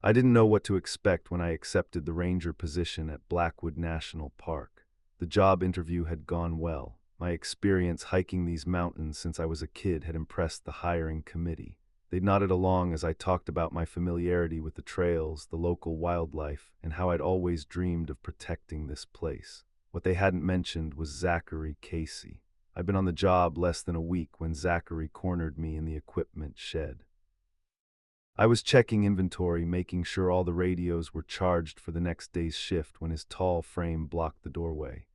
I didn't know what to expect when I accepted the ranger position at Blackwood National Park. The job interview had gone well. My experience hiking these mountains since I was a kid had impressed the hiring committee. They nodded along as I talked about my familiarity with the trails, the local wildlife, and how I'd always dreamed of protecting this place. What they hadn't mentioned was Zachary Casey. I'd been on the job less than a week when Zachary cornered me in the equipment shed. I was checking inventory, making sure all the radios were charged for the next day's shift when his tall frame blocked the doorway.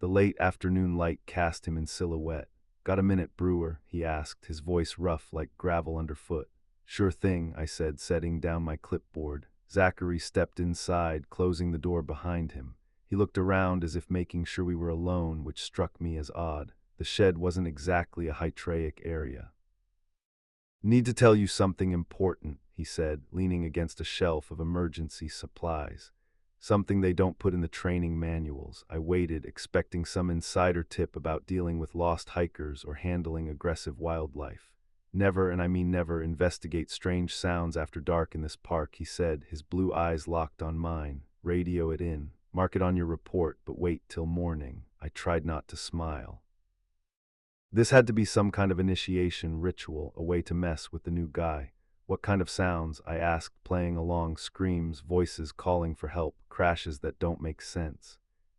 The late afternoon light cast him in silhouette. "Got a minute, Brewer?" he asked, his voice rough like gravel underfoot. "Sure thing," I said, setting down my clipboard. Zachary stepped inside, closing the door behind him. He looked around as if making sure we were alone, which struck me as odd. The shed wasn't exactly a hydraulic area. "Need to tell you something important," he said, leaning against a shelf of emergency supplies. "Something they don't put in the training manuals." I waited, expecting some insider tip about dealing with lost hikers or handling aggressive wildlife. "Never, and I mean never, investigate strange sounds after dark in this park," he said, his blue eyes locked on mine. "Radio it in. Mark it on your report, but wait till morning." I tried not to smile. This had to be some kind of initiation ritual, a way to mess with the new guy. "What kind of sounds?" I asked, playing along. "Screams, voices calling for help, crashes that don't make sense."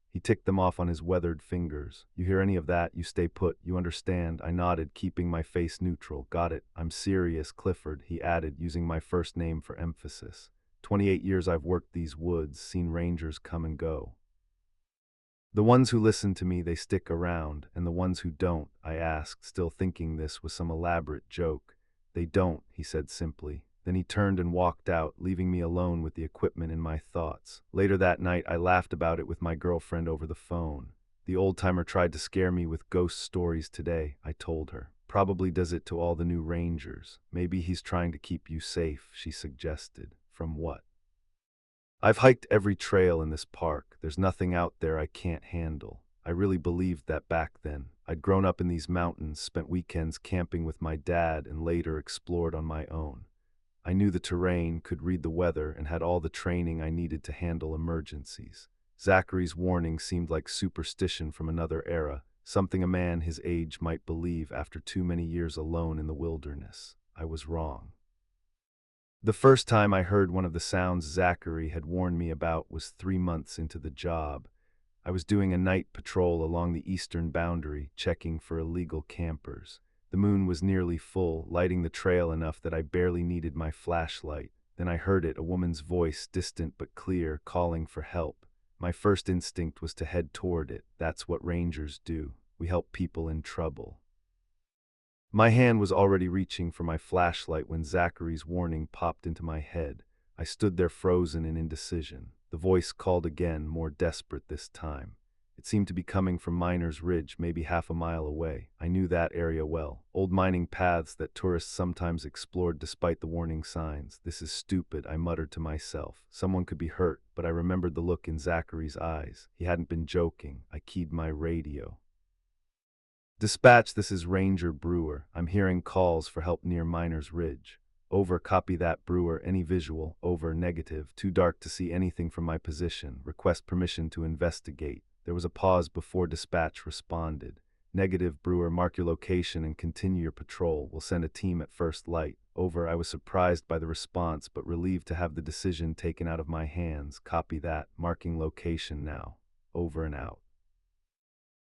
He ticked them off on his weathered fingers. "You hear any of that, you stay put, you understand?" I nodded, keeping my face neutral. "Got it. I'm serious, Clifford," he added, using my first name for emphasis. 28 years I've worked these woods, seen rangers come and go. "The ones who listen to me, they stick around, and the ones who don't?" I asked, still thinking this was some elaborate joke. "They don't," he said simply. Then he turned and walked out, leaving me alone with the equipment in my thoughts. Later that night, I laughed about it with my girlfriend over the phone. "The old-timer tried to scare me with ghost stories today," I told her. "Probably does it to all the new rangers. Maybe he's trying to keep you safe," she suggested. "From what?" "I've hiked every trail in this park. There's nothing out there I can't handle." I really believed that back then. I'd grown up in these mountains, spent weekends camping with my dad, and later explored on my own. I knew the terrain, could read the weather, and had all the training I needed to handle emergencies. Zachary's warning seemed like superstition from another era, something a man his age might believe after too many years alone in the wilderness. I was wrong. The first time I heard one of the sounds Zachary had warned me about was 3 months into the job. I was doing a night patrol along the eastern boundary, checking for illegal campers. The moon was nearly full, lighting the trail enough that I barely needed my flashlight. Then I heard it, a woman's voice, distant but clear, calling for help. My first instinct was to head toward it. That's what rangers do. We help people in trouble. My hand was already reaching for my flashlight when Zachary's warning popped into my head. I stood there frozen in indecision. The voice called again, more desperate this time. It seemed to be coming from Miners Ridge, maybe half a mile away. I knew that area well. Old mining paths that tourists sometimes explored despite the warning signs. "This is stupid," I muttered to myself. Someone could be hurt, but I remembered the look in Zachary's eyes. He hadn't been joking. I keyed my radio. "Dispatch, this is Ranger Brewer. I'm hearing calls for help near Miners Ridge." "Over, copy that, Brewer. Any visual?" "Over, negative. Too dark to see anything from my position. Request permission to investigate." There was a pause before dispatch responded. "Negative, Brewer. Mark your location and continue your patrol. We'll send a team at first light." Over. I was surprised by the response, but relieved to have the decision taken out of my hands. "Copy that. Marking location now." Over and out.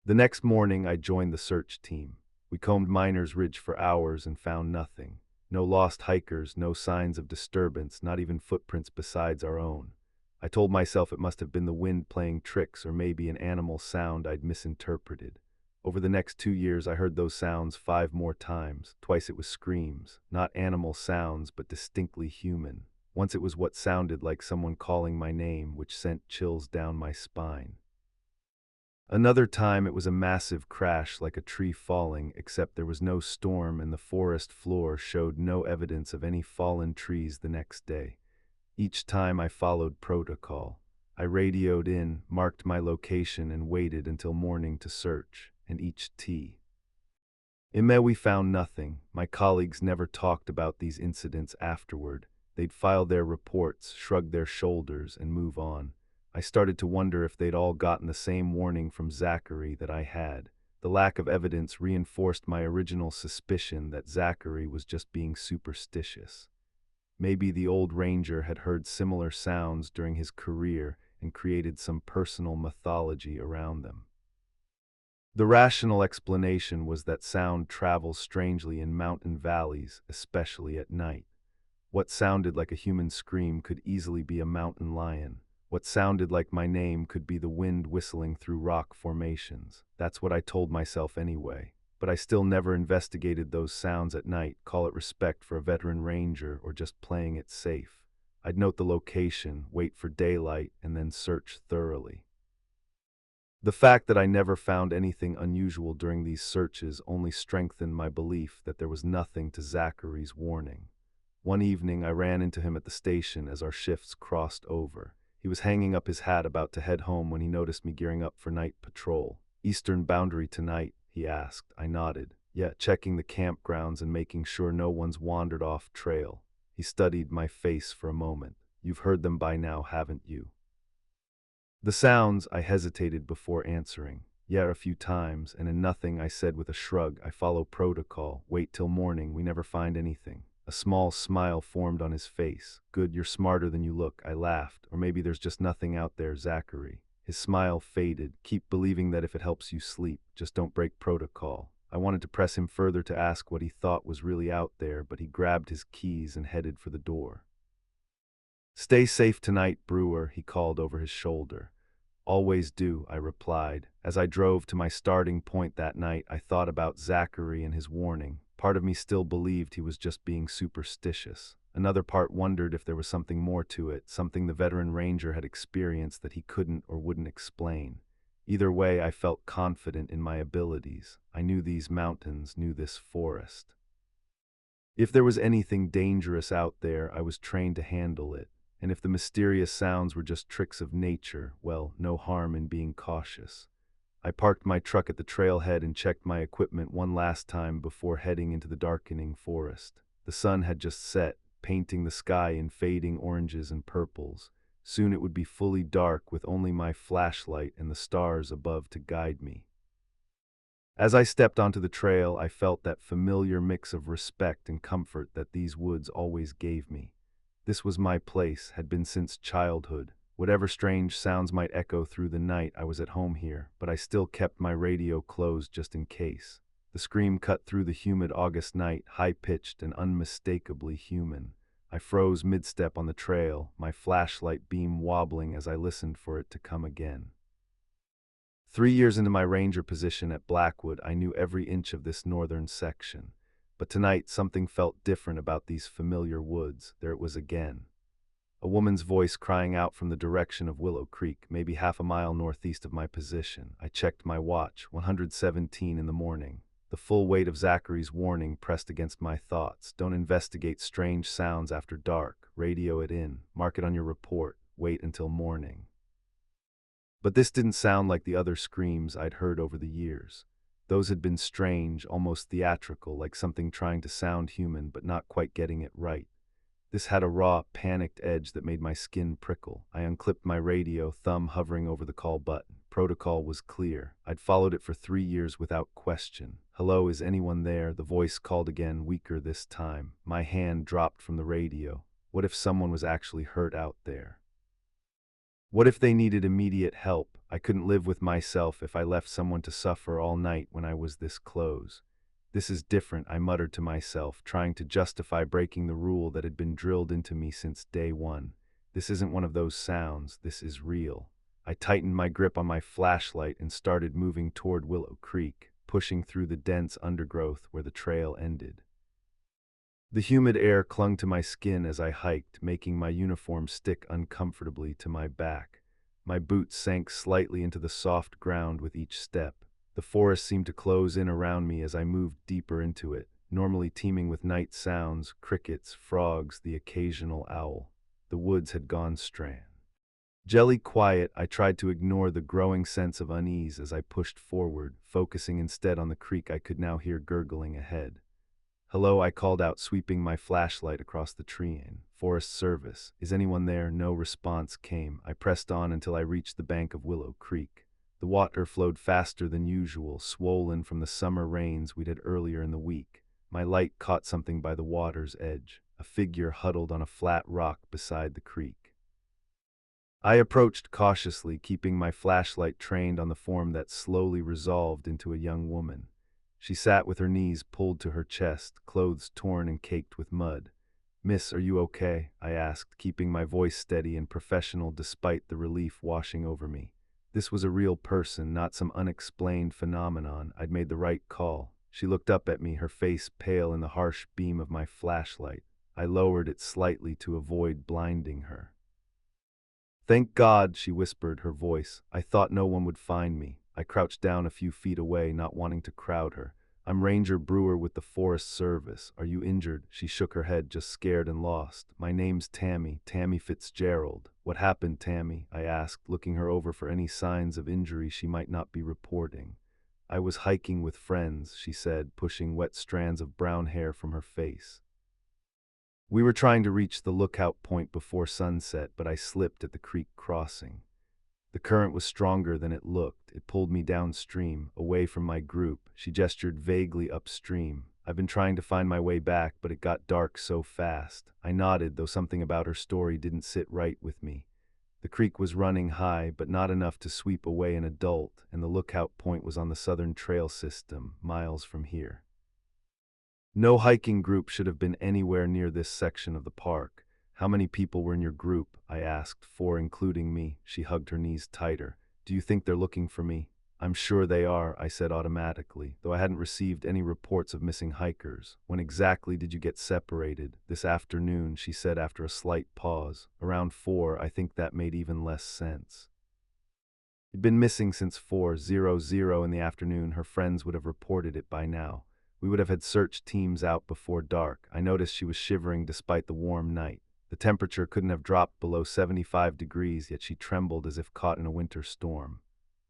The next morning, I joined the search team. We combed Miners Ridge for hours and found nothing. No lost hikers, no signs of disturbance, not even footprints besides our own. I told myself it must have been the wind playing tricks or maybe an animal sound I'd misinterpreted. Over the next 2 years, I heard those sounds 5 more times. Twice it was screams, not animal sounds, but distinctly human. Once it was what sounded like someone calling my name, which sent chills down my spine. Another time it was a massive crash, like a tree falling, except there was no storm and the forest floor showed no evidence of any fallen trees the next day. Each time I followed protocol. I radioed in, marked my location, and waited until morning to search, and each T. We found nothing. My colleagues never talked about these incidents afterward. They'd file their reports, shrug their shoulders, and move on. I started to wonder if they'd all gotten the same warning from Zachary that I had. The lack of evidence reinforced my original suspicion that Zachary was just being superstitious. Maybe the old ranger had heard similar sounds during his career and created some personal mythology around them. The rational explanation was that sound travels strangely in mountain valleys, especially at night. What sounded like a human scream could easily be a mountain lion. What sounded like my name could be the wind whistling through rock formations. That's what I told myself anyway. But I still never investigated those sounds at night, call it respect for a veteran ranger or just playing it safe. I'd note the location, wait for daylight, and then search thoroughly. The fact that I never found anything unusual during these searches only strengthened my belief that there was nothing to Zachary's warning. One evening, I ran into him at the station as our shifts crossed over. He was hanging up his hat about to head home when he noticed me gearing up for night patrol. "Eastern boundary tonight?" he asked. I nodded. "Yeah, checking the campgrounds and making sure no one's wandered off trail." He studied my face for a moment. "You've heard them by now, haven't you?" The sounds, I hesitated before answering. "Yeah, a few times," and in nothing I said with a shrug. "I follow protocol. Wait till morning, we never find anything." A small smile formed on his face. "Good, you're smarter than you look," I laughed. "Or maybe there's just nothing out there, Zachary." His smile faded. "Keep believing that if it helps you sleep. Just don't break protocol." I wanted to press him further to ask what he thought was really out there, but he grabbed his keys and headed for the door. "Stay safe tonight, Brewer," he called over his shoulder. "Always do," I replied. As I drove to my starting point that night, I thought about Zachary and his warning. Part of me still believed he was just being superstitious. Another part wondered if there was something more to it, something the veteran ranger had experienced that he couldn't or wouldn't explain. Either way, I felt confident in my abilities. I knew these mountains, knew this forest. If there was anything dangerous out there, I was trained to handle it. And if the mysterious sounds were just tricks of nature, well, no harm in being cautious. I parked my truck at the trailhead and checked my equipment one last time before heading into the darkening forest. The sun had just set, painting the sky in fading oranges and purples. Soon it would be fully dark with only my flashlight and the stars above to guide me. As I stepped onto the trail, I felt that familiar mix of respect and comfort that these woods always gave me. This was my place, had been since childhood. Whatever strange sounds might echo through the night, I was at home here, but I still kept my radio closed just in case. The scream cut through the humid August night, high-pitched and unmistakably human. I froze mid-step on the trail, my flashlight beam wobbling as I listened for it to come again. 3 years into my ranger position at Blackwood, I knew every inch of this northern section. But tonight, something felt different about these familiar woods. There it was again. A woman's voice crying out from the direction of Willow Creek, maybe half a mile northeast of my position. I checked my watch, 117 in the morning. The full weight of Zachary's warning pressed against my thoughts. Don't investigate strange sounds after dark. Radio it in. Mark it on your report. Wait until morning. But this didn't sound like the other screams I'd heard over the years. Those had been strange, almost theatrical, like something trying to sound human but not quite getting it right. This had a raw, panicked edge that made my skin prickle. I unclipped my radio, thumb hovering over the call button. Protocol was clear. I'd followed it for 3 years without question. "Hello, is anyone there?" The voice called again, weaker this time. My hand dropped from the radio. What if someone was actually hurt out there? What if they needed immediate help? I couldn't live with myself if I left someone to suffer all night when I was this close. "This is different," I muttered to myself, trying to justify breaking the rule that had been drilled into me since day one. "This isn't one of those sounds. This is real." I tightened my grip on my flashlight and started moving toward Willow Creek, pushing through the dense undergrowth where the trail ended. The humid air clung to my skin as I hiked, making my uniform stick uncomfortably to my back. My boots sank slightly into the soft ground with each step. The forest seemed to close in around me as I moved deeper into it, normally teeming with night sounds, crickets, frogs, the occasional owl. The woods had gone strange. Jelly quiet, I tried to ignore the growing sense of unease as I pushed forward, focusing instead on the creek I could now hear gurgling ahead. "Hello," I called out, sweeping my flashlight across the terrain. "Forest Service. Is anyone there?" No response came. I pressed on until I reached the bank of Willow Creek. The water flowed faster than usual, swollen from the summer rains we'd had earlier in the week. My light caught something by the water's edge, a figure huddled on a flat rock beside the creek. I approached cautiously, keeping my flashlight trained on the form that slowly resolved into a young woman. She sat with her knees pulled to her chest, clothes torn and caked with mud. "Miss, are you okay?" I asked, keeping my voice steady and professional despite the relief washing over me. This was a real person, not some unexplained phenomenon. I'd made the right call. She looked up at me, her face pale in the harsh beam of my flashlight. I lowered it slightly to avoid blinding her. "Thank God," she whispered, her voice. "I thought no one would find me." I crouched down a few feet away, not wanting to crowd her. "I'm Ranger Brewer with the Forest Service. Are you injured?" She shook her head, just scared and lost. "My name's Tammy, Tammy Fitzgerald." "What happened, Tammy?" I asked, looking her over for any signs of injury she might not be reporting. "I was hiking with friends," she said, pushing wet strands of brown hair from her face. "We were trying to reach the lookout point before sunset, but I slipped at the creek crossing. The current was stronger than it looked. It pulled me downstream, away from my group." She gestured vaguely upstream. "I've been trying to find my way back, but it got dark so fast." I nodded, though something about her story didn't sit right with me. The creek was running high, but not enough to sweep away an adult, and the lookout point was on the Southern Trail System, miles from here. No hiking group should have been anywhere near this section of the park. "How many people were in your group?" I asked. "4, including me." She hugged her knees tighter. "Do you think they're looking for me?" "I'm sure they are," I said automatically, though I hadn't received any reports of missing hikers. "When exactly did you get separated?" "This afternoon," she said after a slight pause. "Around 4, I think that made even less sense." He'd been missing since 4:00 in the afternoon. Her friends would have reported it by now. We would have had search teams out before dark. I noticed she was shivering despite the warm night. The temperature couldn't have dropped below 75 degrees, yet she trembled as if caught in a winter storm.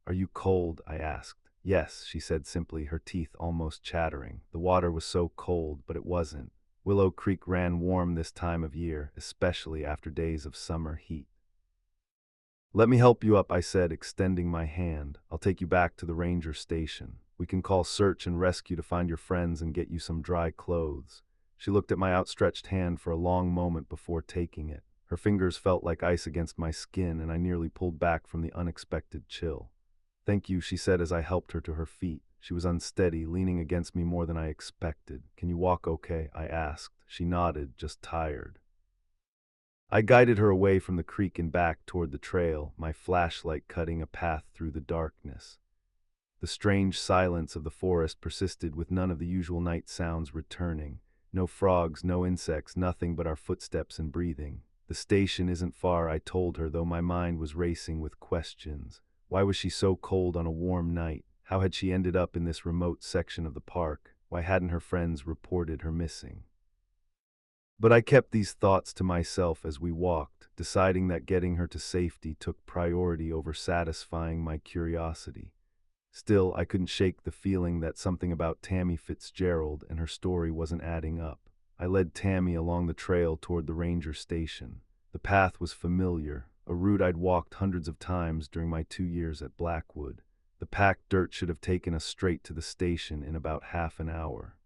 "Are you cold?" I asked. "Yes," she said simply, her teeth almost chattering. The water was so cold, but it wasn't. Willow Creek ran warm this time of year, especially after days of summer heat. "Let me help you up," I said, extending my hand. "I'll take you back to the ranger station. We can call search and rescue to find your friends and get you some dry clothes." She looked at my outstretched hand for a long moment before taking it. Her fingers felt like ice against my skin, and I nearly pulled back from the unexpected chill. "Thank you," she said as I helped her to her feet. She was unsteady, leaning against me more than I expected. "Can you walk okay?" I asked. She nodded, just tired. I guided her away from the creek and back toward the trail, my flashlight cutting a path through the darkness. The strange silence of the forest persisted, with none of the usual night sounds returning. No frogs, no insects, nothing but our footsteps and breathing. "The station isn't far," I told her, though my mind was racing with questions. Why was she so cold on a warm night? How had she ended up in this remote section of the park? Why hadn't her friends reported her missing? But I kept these thoughts to myself as we walked, deciding that getting her to safety took priority over satisfying my curiosity. Still, I couldn't shake the feeling that something about Tammy Fitzgerald and her story wasn't adding up. I led Tammy along the trail toward the ranger station. The path was familiar, a route I'd walked hundreds of times during my 2 years at Blackwood. The packed dirt should have taken us straight to the station in about half an hour.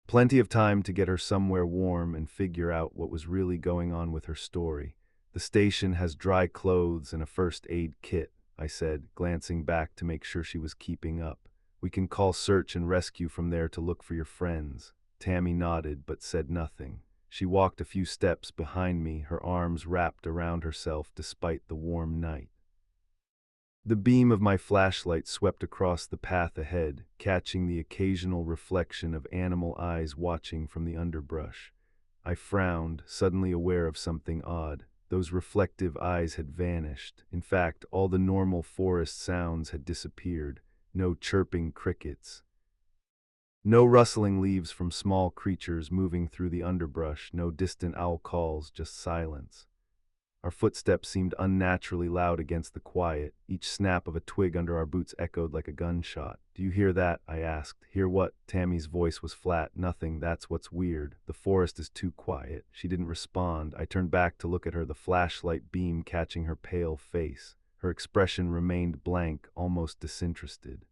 Plenty of time to get her somewhere warm and figure out what was really going on with her story. "The station has dry clothes and a first aid kit," I said, glancing back to make sure she was keeping up. "We can call search and rescue from there to look for your friends." Tammy nodded but said nothing. She walked a few steps behind me, her arms wrapped around herself despite the warm night. The beam of my flashlight swept across the path ahead, catching the occasional reflection of animal eyes watching from the underbrush. I frowned, suddenly aware of something odd. Those reflective eyes had vanished. In fact, all the normal forest sounds had disappeared. No chirping crickets. No rustling leaves from small creatures moving through the underbrush. No distant owl calls, just silence. Our footsteps seemed unnaturally loud against the quiet. Each snap of a twig under our boots echoed like a gunshot. "Do you hear that?" I asked. "Hear what?" Tammy's voice was flat. "Nothing, that's what's weird. The forest is too quiet." She didn't respond. I turned back to look at her, the flashlight beam catching her pale face. Her expression remained blank, almost disinterested.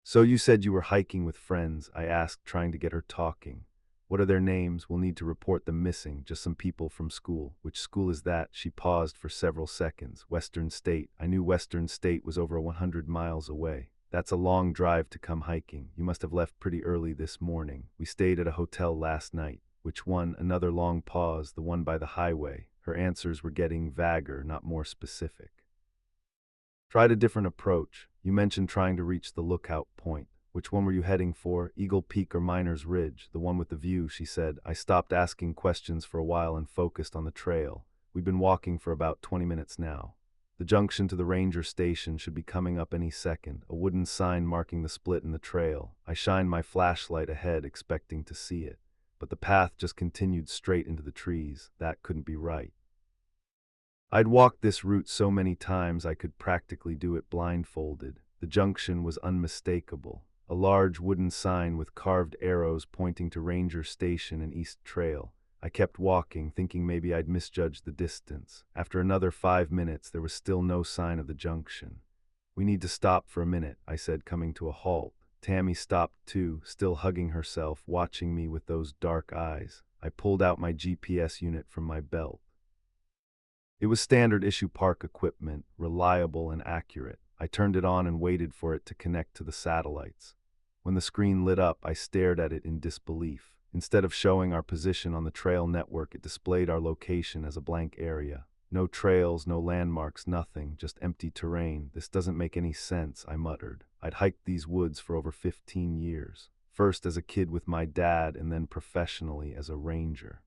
"So you said you were hiking with friends," I asked, trying to get her talking. "What are their names? We'll need to report them missing, just some people from school." "Which school is that?" She paused for several seconds. "Western State." I knew Western State was over 100 miles away. "That's a long drive to come hiking. You must have left pretty early this morning. We stayed at a hotel last night." "Which one?" Another long pause. "The one by the highway." Her answers were getting vaguer, not more specific. "Tried a different approach. You mentioned trying to reach the lookout point. Which one were you heading for? Eagle Peak or Miners Ridge?" "The one with the view," she said. I stopped asking questions for a while and focused on the trail. We'd been walking for about 20 minutes now. The junction to the ranger station should be coming up any second, a wooden sign marking the split in the trail. I shined my flashlight ahead, expecting to see it. But the path just continued straight into the trees. That couldn't be right. I'd walked this route so many times I could practically do it blindfolded. The junction was unmistakable. A large wooden sign with carved arrows pointing to Ranger Station and East Trail. I kept walking, thinking maybe I'd misjudged the distance. After another 5 minutes, there was still no sign of the junction. "We need to stop for a minute," I said, coming to a halt. Tammy stopped too, still hugging herself, watching me with those dark eyes. I pulled out my GPS unit from my belt. It was standard issue park equipment, reliable and accurate. I turned it on and waited for it to connect to the satellites. When the screen lit up, I stared at it in disbelief. Instead of showing our position on the trail network, it displayed our location as a blank area. No trails, no landmarks, nothing, just empty terrain. "This doesn't make any sense," I muttered. I'd hiked these woods for over 15 years. First as a kid with my dad, and then professionally as a ranger.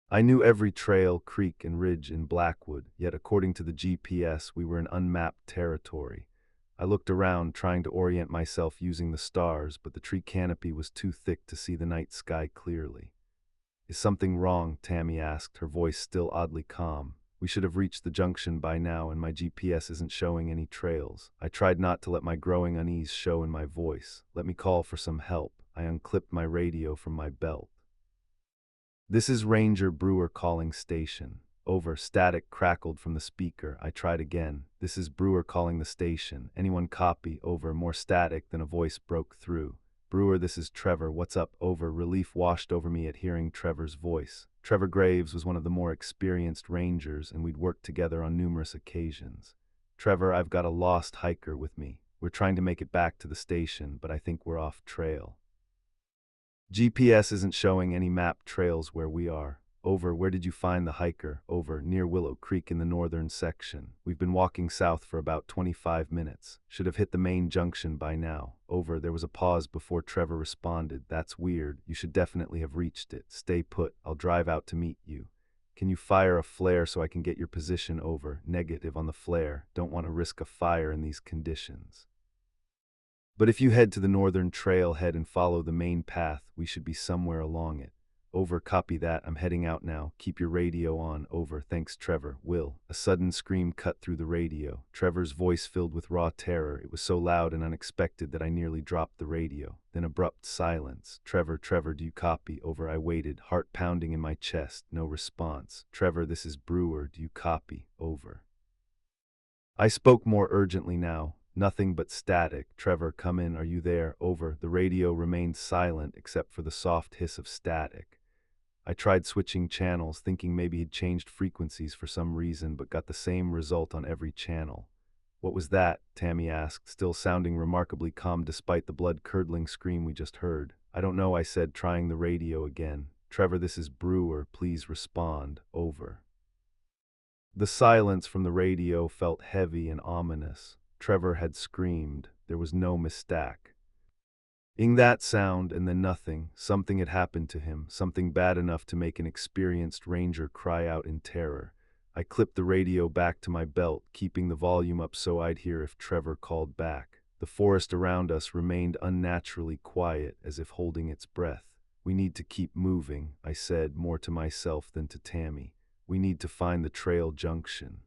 I knew every trail, creek, and ridge in Blackwood, yet according to the GPS, we were in unmapped territory. I looked around, trying to orient myself using the stars, but the tree canopy was too thick to see the night sky clearly. "Is something wrong?" Tammy asked, her voice still oddly calm. "We should have reached the junction by now, and my GPS isn't showing any trails." I tried not to let my growing unease show in my voice. "Let me call for some help." I unclipped my radio from my belt. "This is Ranger Brewer calling station." Over. Static crackled from the speaker. I tried again. "This is Brewer calling the station. Anyone copy?" Over. More static, then a voice broke through. "Brewer, this is Trevor. What's up?" Over. Relief washed over me at hearing Trevor's voice. Trevor Graves was one of the more experienced rangers, and we'd worked together on numerous occasions. "Trevor, I've got a lost hiker with me. We're trying to make it back to the station, but I think we're off trail. GPS isn't showing any mapped trails where we are." Over. "Where did you find the hiker?" Over. "Near Willow Creek in the northern section. We've been walking south for about 25 minutes. Should have hit the main junction by now." Over. There was a pause before Trevor responded. "That's weird. You should definitely have reached it. Stay put. I'll drive out to meet you. Can you fire a flare so I can get your position?" Over. Negative on the flare. Don't want to risk a fire in these conditions. "But if you head to the northern trailhead and follow the main path, we should be somewhere along it." Over. Copy that. I'm heading out now. Keep your radio on. Over. Thanks, Trevor. Will. A sudden scream cut through the radio. Trevor's voice filled with raw terror. It was so loud and unexpected that I nearly dropped the radio. Then abrupt silence. Trevor, do you copy?" Over. I waited, heart pounding in my chest. No response. "Trevor, this is Brewer. Do you copy?" Over. I spoke more urgently now. Nothing but static. "Trevor, come in. Are you there?" Over. The radio remained silent except for the soft hiss of static. I tried switching channels, thinking maybe he'd changed frequencies for some reason, but got the same result on every channel. "What was that?" Tammy asked, still sounding remarkably calm despite the blood-curdling scream we just heard. "I don't know," I said, trying the radio again. "Trevor, this is Brewer. Please respond." Over. The silence from the radio felt heavy and ominous. Trevor had screamed. There was no mistake. In that sound and then nothing, something had happened to him, something bad enough to make an experienced ranger cry out in terror. I clipped the radio back to my belt, keeping the volume up so I'd hear if Trevor called back. The forest around us remained unnaturally quiet, as if holding its breath. "We need to keep moving," I said, more to myself than to Tammy. We need to find the trail junction.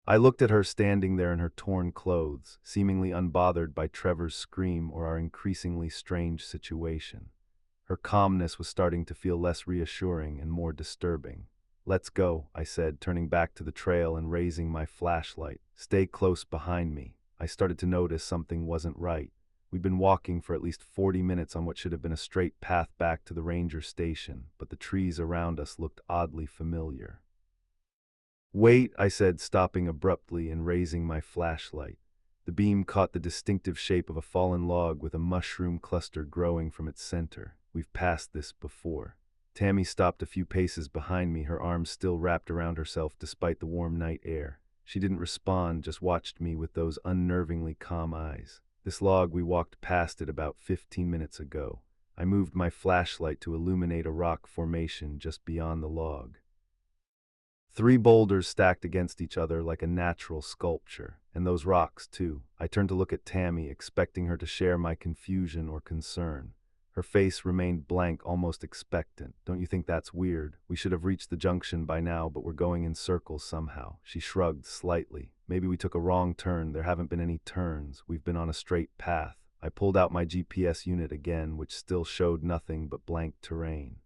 I looked at her standing there in her torn clothes, seemingly unbothered by Trevor's scream or our increasingly strange situation. Her calmness was starting to feel less reassuring and more disturbing. "Let's go," I said, turning back to the trail and raising my flashlight. "Stay close behind me." I started to notice something wasn't right. We'd been walking for at least 40 minutes on what should have been a straight path back to the ranger station, but the trees around us looked oddly familiar. "Wait," I said, stopping abruptly and raising my flashlight. The beam caught the distinctive shape of a fallen log with a mushroom cluster growing from its center. "We've passed this before." Tammy stopped a few paces behind me, her arms still wrapped around herself despite the warm night air. She didn't respond, just watched me with those unnervingly calm eyes. "This log, we walked past it about 15 minutes ago." I moved my flashlight to illuminate a rock formation just beyond the log. 3 boulders stacked against each other like a natural sculpture. And those rocks, too. I turned to look at Tammy, expecting her to share my confusion or concern. Her face remained blank, almost expectant. "Don't you think that's weird? We should have reached the junction by now, but we're going in circles somehow." She shrugged slightly. "Maybe we took a wrong turn. There haven't been any turns. We've been on a straight path." I pulled out my GPS unit again, which still showed nothing but blank terrain.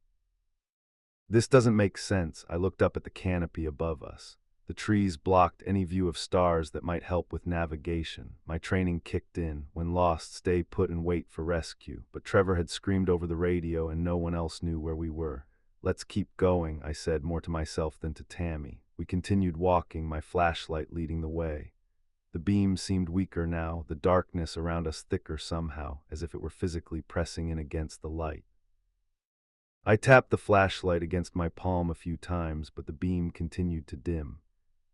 "This doesn't make sense." I looked up at the canopy above us. The trees blocked any view of stars that might help with navigation. My training kicked in. When lost, stay put and wait for rescue. But Trevor had screamed over the radio and no one else knew where we were. "Let's keep going," I said, more to myself than to Tammy. We continued walking, my flashlight leading the way. The beam seemed weaker now, the darkness around us thicker somehow, as if it were physically pressing in against the light. I tapped the flashlight against my palm a few times, but the beam continued to dim.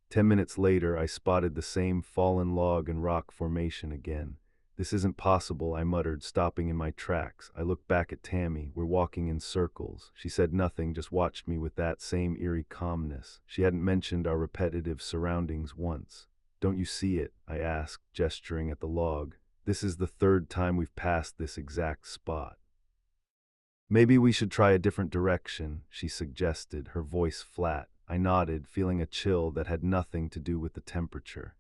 10 minutes later, I spotted the same fallen log and rock formation again. "This isn't possible," I muttered, stopping in my tracks. I looked back at Tammy. "We're walking in circles." She said nothing, just watched me with that same eerie calmness. She hadn't mentioned our repetitive surroundings once. "Don't you see it?" I asked, gesturing at the log. "This is the 3rd time we've passed this exact spot." "Maybe we should try a different direction," she suggested, her voice flat. I nodded, feeling a chill that had nothing to do with the temperature.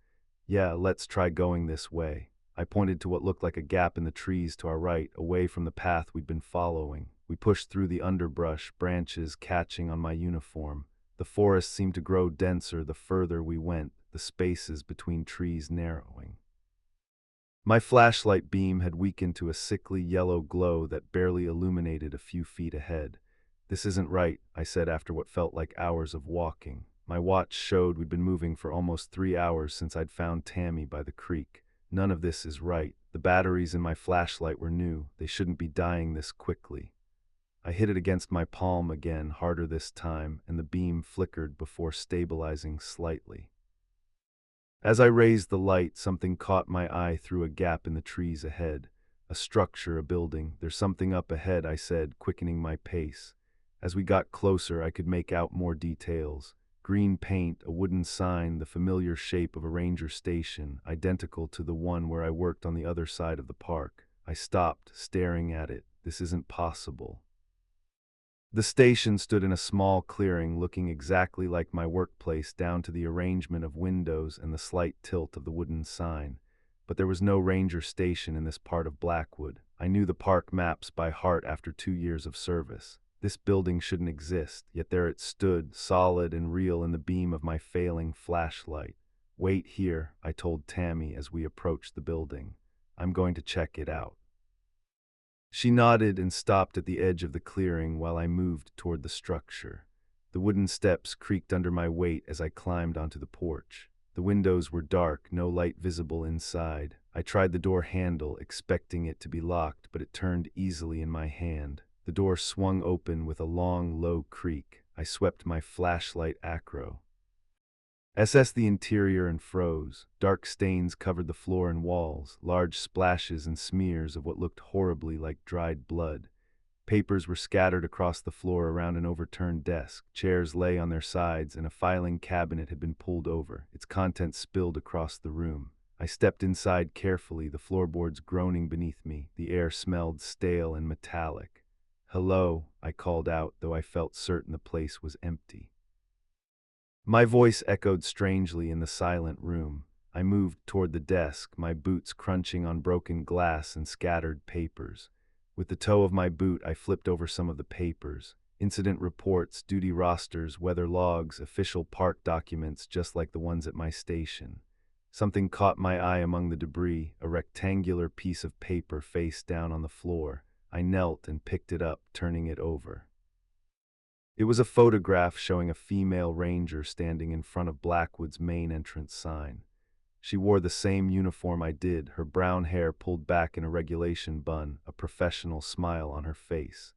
"Yeah, let's try going this way." I pointed to what looked like a gap in the trees to our right, away from the path we'd been following. We pushed through the underbrush, branches catching on my uniform. The forest seemed to grow denser the further we went, the spaces between trees narrowing. My flashlight beam had weakened to a sickly yellow glow that barely illuminated a few feet ahead. "This isn't right," I said after what felt like hours of walking. My watch showed we'd been moving for almost 3 hours since I'd found Tammy by the creek. "None of this is right. The batteries in my flashlight were new. They shouldn't be dying this quickly." I hit it against my palm again, harder this time, and the beam flickered before stabilizing slightly. As I raised the light, something caught my eye through a gap in the trees ahead. "A structure, a building. There's something up ahead," I said, quickening my pace. As we got closer, I could make out more details. Green paint, a wooden sign, the familiar shape of a ranger station, identical to the one where I worked on the other side of the park. I stopped, staring at it. "This isn't possible." The station stood in a small clearing, looking exactly like my workplace down to the arrangement of windows and the slight tilt of the wooden sign. But there was no ranger station in this part of Blackwood. I knew the park maps by heart after 2 years of service. This building shouldn't exist, yet there it stood, solid and real in the beam of my failing flashlight. "Wait here," I told Tammy as we approached the building. "I'm going to check it out." She nodded and stopped at the edge of the clearing while I moved toward the structure. The wooden steps creaked under my weight as I climbed onto the porch. The windows were dark, no light visible inside. I tried the door handle, expecting it to be locked, but it turned easily in my hand. The door swung open with a long, low creak. I swept my flashlight acro. Assessed the interior and froze. Dark stains covered the floor and walls, large splashes and smears of what looked horribly like dried blood. Papers were scattered across the floor around an overturned desk. Chairs lay on their sides, and a filing cabinet had been pulled over, its contents spilled across the room. I stepped inside carefully, the floorboards groaning beneath me. The air smelled stale and metallic. "Hello," I called out, though I felt certain the place was empty. My voice echoed strangely in the silent room. I moved toward the desk, my boots crunching on broken glass and scattered papers. With the toe of my boot, I flipped over some of the papers. Incident reports, duty rosters, weather logs, official park documents just like the ones at my station. Something caught my eye among the debris, a rectangular piece of paper face down on the floor. I knelt and picked it up, turning it over. It was a photograph showing a female ranger standing in front of Blackwood's main entrance sign. She wore the same uniform I did, her brown hair pulled back in a regulation bun, a professional smile on her face.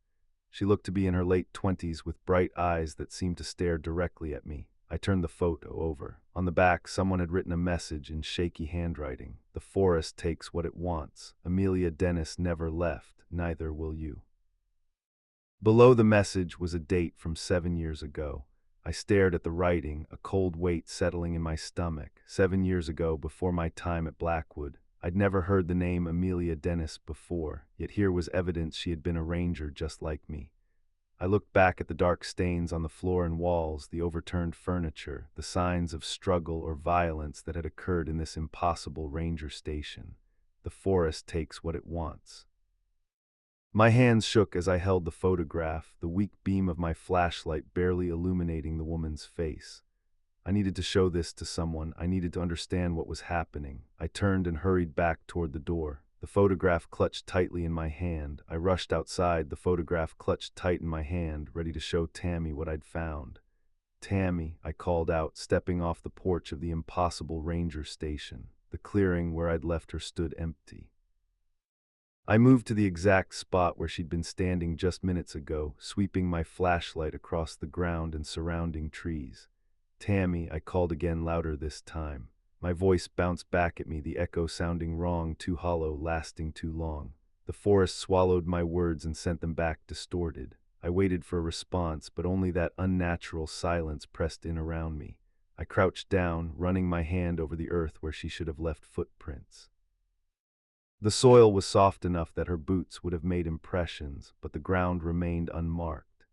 She looked to be in her late 20s with bright eyes that seemed to stare directly at me. I turned the photo over. On the back, someone had written a message in shaky handwriting. "The forest takes what it wants. Amelia Dennis never left. Neither will you." Below the message was a date from 7 years ago. I stared at the writing, a cold weight settling in my stomach. 7 years ago, before my time at Blackwood. I'd never heard the name Amelia Dennis before, yet here was evidence she had been a ranger just like me. I looked back at the dark stains on the floor and walls, the overturned furniture, the signs of struggle or violence that had occurred in this impossible ranger station. The forest takes what it wants. My hands shook as I held the photograph, the weak beam of my flashlight barely illuminating the woman's face. I needed to show this to someone. I needed to understand what was happening. I turned and hurried back toward the door. The photograph clutched tightly in my hand. I rushed outside, the photograph clutched tight in my hand, ready to show Tammy what I'd found. "Tammy," I called out, stepping off the porch of the impossible ranger station. The clearing where I'd left her stood empty. I moved to the exact spot where she'd been standing just minutes ago, sweeping my flashlight across the ground and surrounding trees. "Tammy," I called again, louder this time. My voice bounced back at me, the echo sounding wrong, too hollow, lasting too long. The forest swallowed my words and sent them back distorted. I waited for a response, but only that unnatural silence pressed in around me. I crouched down, running my hand over the earth where she should have left footprints. The soil was soft enough that her boots would have made impressions, but the ground remained unmarked.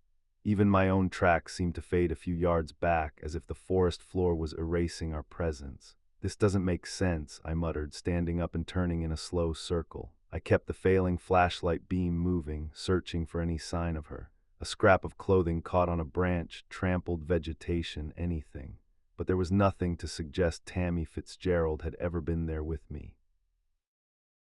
Even my own tracks seemed to fade a few yards back, as if the forest floor was erasing our presence. "This doesn't make sense," I muttered, standing up and turning in a slow circle. I kept the failing flashlight beam moving, searching for any sign of her. A scrap of clothing caught on a branch, trampled vegetation, anything. But there was nothing to suggest Tammy Fitzgerald had ever been there with me.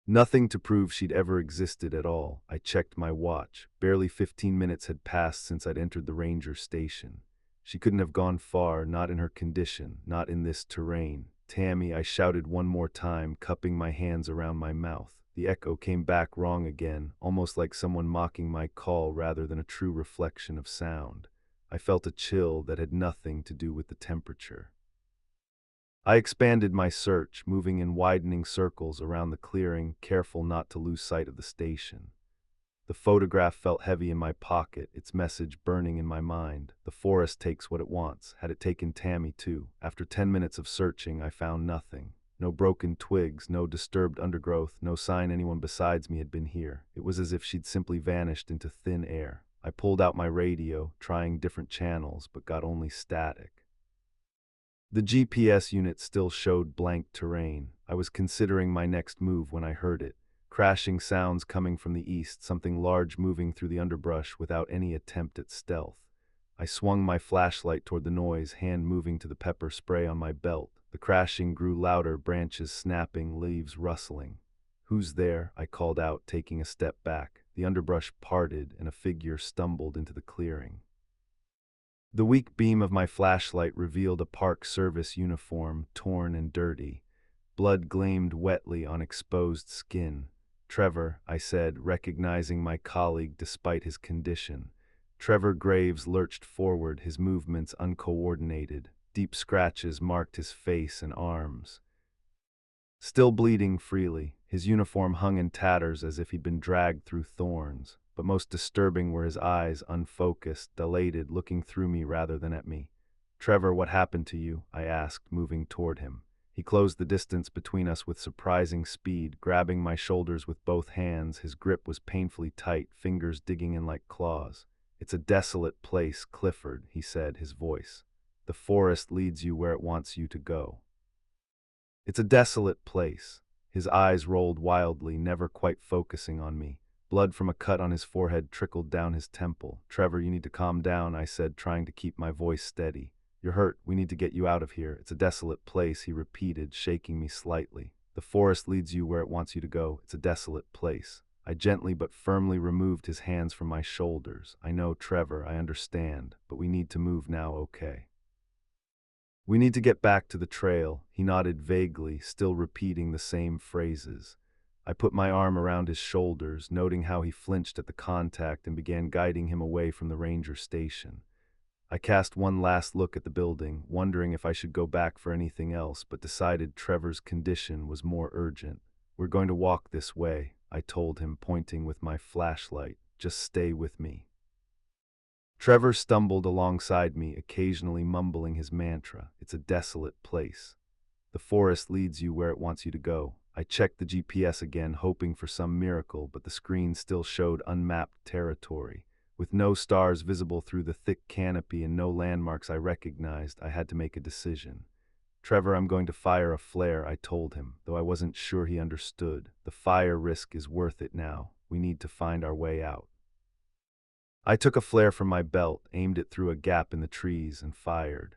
Nothing to prove she'd ever existed at all. I checked my watch. Barely 15 minutes had passed since I'd entered the ranger station. She couldn't have gone far, not in her condition, not in this terrain. "Tammy," I shouted one more time, cupping my hands around my mouth. The echo came back wrong again, almost like someone mocking my call rather than a true reflection of sound. I felt a chill that had nothing to do with the temperature. I expanded my search, moving in widening circles around the clearing, careful not to lose sight of the station. The photograph felt heavy in my pocket, its message burning in my mind. The forest takes what it wants. Had it taken Tammy too? After 10 minutes of searching, I found nothing. No broken twigs, no disturbed undergrowth, no sign anyone besides me had been here. It was as if she'd simply vanished into thin air. I pulled out my radio, trying different channels, but got only static. The GPS unit still showed blank terrain. I was considering my next move when I heard it. Crashing sounds coming from the east, something large moving through the underbrush without any attempt at stealth. I swung my flashlight toward the noise, hand moving to the pepper spray on my belt. The crashing grew louder, branches snapping, leaves rustling. "Who's there?" I called out, taking a step back. The underbrush parted, and a figure stumbled into the clearing. The weak beam of my flashlight revealed a Park Service uniform, torn and dirty. Blood gleamed wetly on exposed skin. "Trevor," I said, recognizing my colleague despite his condition. Trevor Graves lurched forward, his movements uncoordinated. Deep scratches marked his face and arms. Still bleeding freely, his uniform hung in tatters as if he'd been dragged through thorns. But most disturbing were his eyes, unfocused, dilated, looking through me rather than at me. "Trevor, what happened to you?" I asked, moving toward him. He closed the distance between us with surprising speed, grabbing my shoulders with both hands. His grip was painfully tight, fingers digging in like claws. "It's a desolate place, Clifford," he said, his voice. The forest leads you where it wants you to go. It's a desolate place. His eyes rolled wildly, never quite focusing on me. Blood from a cut on his forehead trickled down his temple. "Trevor, you need to calm down," I said, trying to keep my voice steady. "You're hurt. We need to get you out of here. It's a desolate place," he repeated, shaking me slightly. "The forest leads you where it wants you to go. It's a desolate place." I gently but firmly removed his hands from my shoulders. "I know, Trevor, I understand, but we need to move now, okay?" "We need to get back to the trail," he nodded vaguely, still repeating the same phrases. I put my arm around his shoulders, noting how he flinched at the contact, and began guiding him away from the ranger station. I cast one last look at the building, wondering if I should go back for anything else, but decided Trevor's condition was more urgent. "We're going to walk this way," I told him, pointing with my flashlight. "Just stay with me." Trevor stumbled alongside me, occasionally mumbling his mantra. "It's a desolate place. The forest leads you where it wants you to go." I checked the GPS again, hoping for some miracle, but the screen still showed unmapped territory. With no stars visible through the thick canopy and no landmarks I recognized, I had to make a decision. "Trevor, I'm going to fire a flare," I told him, though I wasn't sure he understood. "The fire risk is worth it now. We need to find our way out." I took a flare from my belt, aimed it through a gap in the trees, and fired.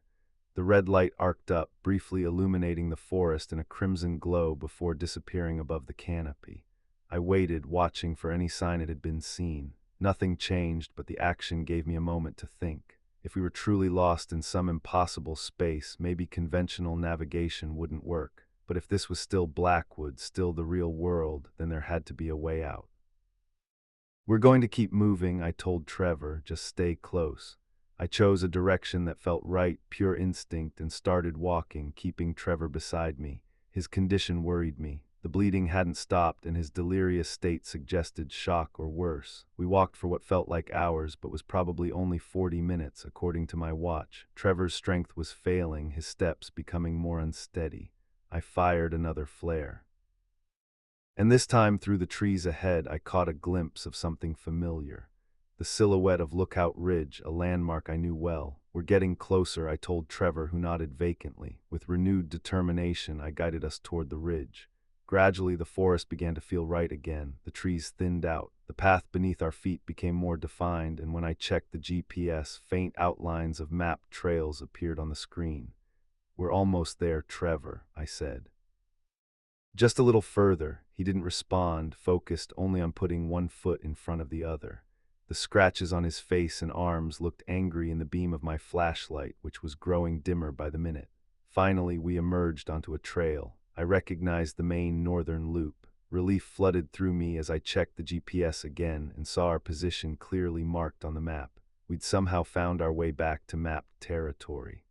The red light arced up, briefly illuminating the forest in a crimson glow before disappearing above the canopy. I waited, watching for any sign it had been seen. Nothing changed, but the action gave me a moment to think. If we were truly lost in some impossible space, maybe conventional navigation wouldn't work. But if this was still Blackwood, still the real world, then there had to be a way out. "We're going to keep moving," I told Trevor. "Just stay close." I chose a direction that felt right, pure instinct, and started walking, keeping Trevor beside me. His condition worried me. The bleeding hadn't stopped, and his delirious state suggested shock or worse. We walked for what felt like hours, but was probably only 40 minutes, according to my watch. Trevor's strength was failing, his steps becoming more unsteady. I fired another flare. And this time, through the trees ahead, I caught a glimpse of something familiar. The silhouette of Lookout Ridge, a landmark I knew well. "We're getting closer," I told Trevor, who nodded vacantly. With renewed determination, I guided us toward the ridge. Gradually, the forest began to feel right again. The trees thinned out. The path beneath our feet became more defined, and when I checked the GPS, faint outlines of mapped trails appeared on the screen. "We're almost there, Trevor," I said. "Just a little further." He didn't respond, focused only on putting one foot in front of the other. The scratches on his face and arms looked angry in the beam of my flashlight, which was growing dimmer by the minute. Finally, we emerged onto a trail. I recognized the main northern loop. Relief flooded through me as I checked the GPS again and saw our position clearly marked on the map. We'd somehow found our way back to mapped territory.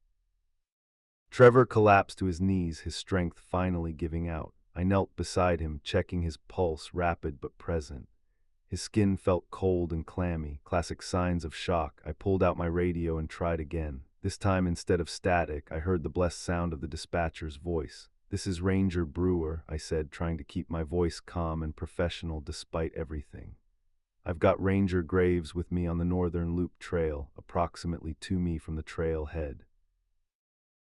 Trevor collapsed to his knees, his strength finally giving out. I knelt beside him, checking his pulse, rapid but present. His skin felt cold and clammy, classic signs of shock. I pulled out my radio and tried again. This time, instead of static, I heard the blessed sound of the dispatcher's voice. "This is Ranger Brewer," I said, trying to keep my voice calm and professional despite everything. "I've got Ranger Graves with me on the Northern Loop Trail, approximately 2 mi from the trail head.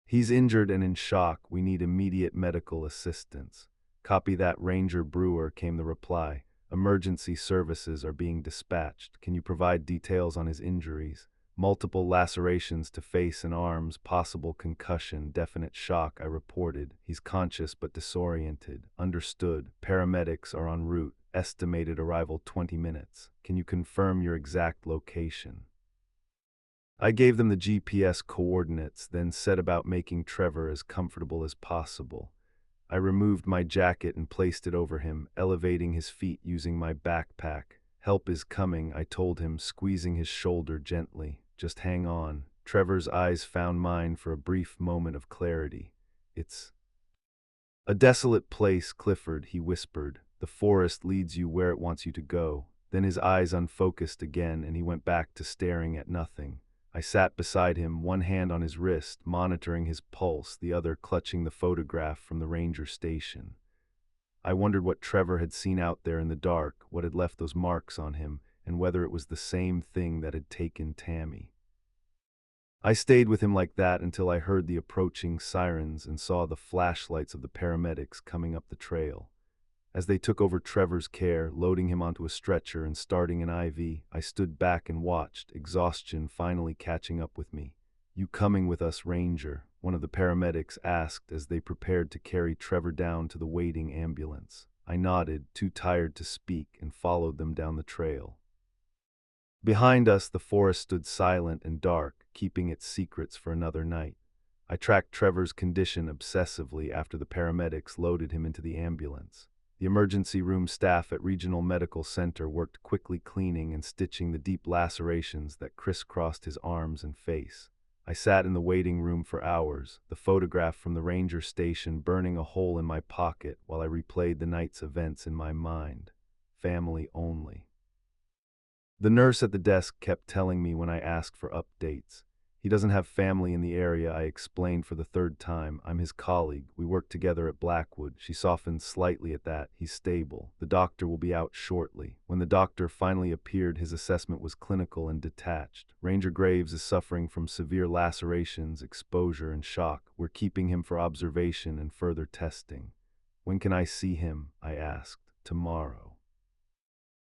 He's injured and in shock. We need immediate medical assistance." "Copy that, Ranger Brewer," came the reply. "Emergency services are being dispatched. Can you provide details on his injuries?" "Multiple lacerations to face and arms, possible concussion, definite shock," I reported. "He's conscious but disoriented." "Understood. Paramedics are en route. Estimated arrival 20 minutes. Can you confirm your exact location?" I gave them the GPS coordinates, then set about making Trevor as comfortable as possible. I removed my jacket and placed it over him, elevating his feet using my backpack. "Help is coming," I told him, squeezing his shoulder gently. "Just hang on." Trevor's eyes found mine for a brief moment of clarity. "It's a desolate place, Clifford," he whispered. "The forest leads you where it wants you to go." Then his eyes unfocused again, and he went back to staring at nothing. I sat beside him, one hand on his wrist, monitoring his pulse, the other clutching the photograph from the ranger station. I wondered what Trevor had seen out there in the dark, what had left those marks on him, and whether it was the same thing that had taken Tammy. I stayed with him like that until I heard the approaching sirens and saw the flashlights of the paramedics coming up the trail. As they took over Trevor's care, loading him onto a stretcher and starting an IV, I stood back and watched, exhaustion finally catching up with me. "You coming with us, Ranger?" one of the paramedics asked as they prepared to carry Trevor down to the waiting ambulance. I nodded, too tired to speak, and followed them down the trail. Behind us, the forest stood silent and dark, keeping its secrets for another night. I tracked Trevor's condition obsessively after the paramedics loaded him into the ambulance. The emergency room staff at Regional Medical Center worked quickly cleaning and stitching the deep lacerations that crisscrossed his arms and face. I sat in the waiting room for hours, the photograph from the ranger station burning a hole in my pocket while I replayed the night's events in my mind. Family only. The nurse at the desk kept telling me when I asked for updates. "He doesn't have family in the area," I explained for the third time. "I'm his colleague. We work together at Blackwood." She softened slightly at that. "He's stable. The doctor will be out shortly." When the doctor finally appeared, his assessment was clinical and detached. "Ranger Graves is suffering from severe lacerations, exposure, and shock. We're keeping him for observation and further testing." "When can I see him?" I asked. "Tomorrow."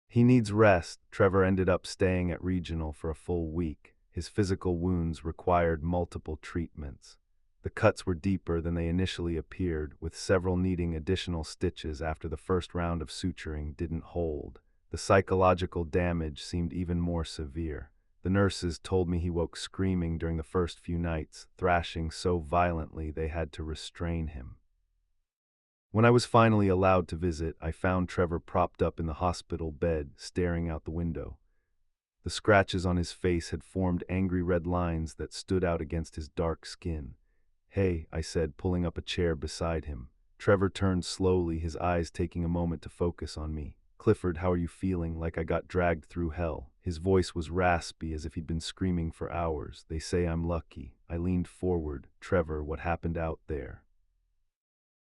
He needs rest. Trevor ended up staying at Regional for a full week. His physical wounds required multiple treatments. The cuts were deeper than they initially appeared, with several needing additional stitches after the first round of suturing didn't hold. The psychological damage seemed even more severe. The nurses told me he woke screaming during the first few nights, thrashing so violently they had to restrain him. When I was finally allowed to visit, I found Trevor propped up in the hospital bed, staring out the window. The scratches on his face had formed angry red lines that stood out against his dark skin. "Hey," I said, pulling up a chair beside him. Trevor turned slowly, his eyes taking a moment to focus on me. "Clifford, how are you feeling?" Like I got dragged through hell. His voice was raspy, as if he'd been screaming for hours. "They say I'm lucky." I leaned forward. "Trevor, what happened out there?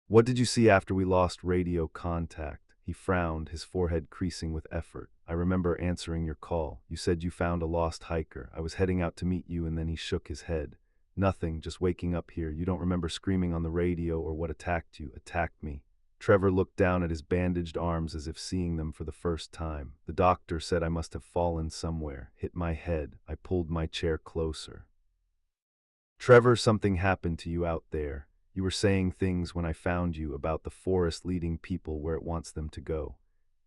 What did you see after we lost radio contact?" He frowned, his forehead creasing with effort. "I remember answering your call. You said you found a lost hiker. I was heading out to meet you," and then he shook his head. "Nothing, just waking up here. You don't remember screaming on the radio or what attacked you?" "Attacked me." Trevor looked down at his bandaged arms as if seeing them for the first time. "The doctor said I must have fallen somewhere, hit my head." I pulled my chair closer. "Trevor, something happened to you out there. You were saying things when I found you about the forest leading people where it wants them to go."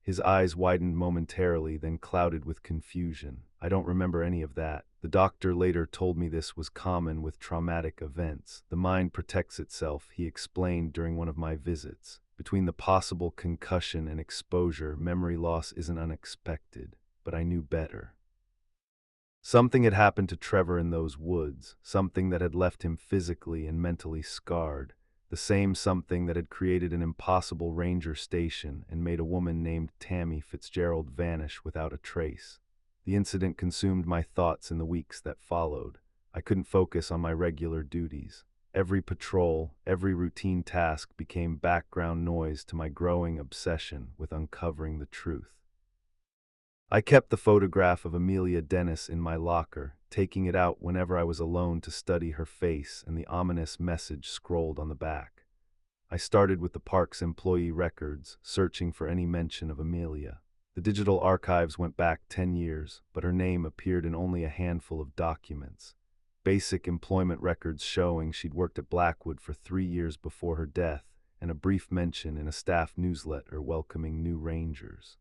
His eyes widened momentarily, then clouded with confusion. "I don't remember any of that. The doctor later told me this was common with traumatic events. The mind protects itself," he explained during one of my visits. "Between the possible concussion and exposure, memory loss isn't unexpected." But I knew better. Something had happened to Trevor in those woods, something that had left him physically and mentally scarred, the same something that had created an impossible ranger station and made a woman named Tammy Fitzgerald vanish without a trace. The incident consumed my thoughts in the weeks that followed. I couldn't focus on my regular duties. Every patrol, every routine task became background noise to my growing obsession with uncovering the truth. I kept the photograph of Amelia Dennis in my locker, taking it out whenever I was alone to study her face and the ominous message scrolled on the back. I started with the park's employee records, searching for any mention of Amelia. The digital archives went back 10 years, but her name appeared in only a handful of documents. Basic employment records showing she'd worked at Blackwood for 3 years before her death, and a brief mention in a staff newsletter welcoming new rangers.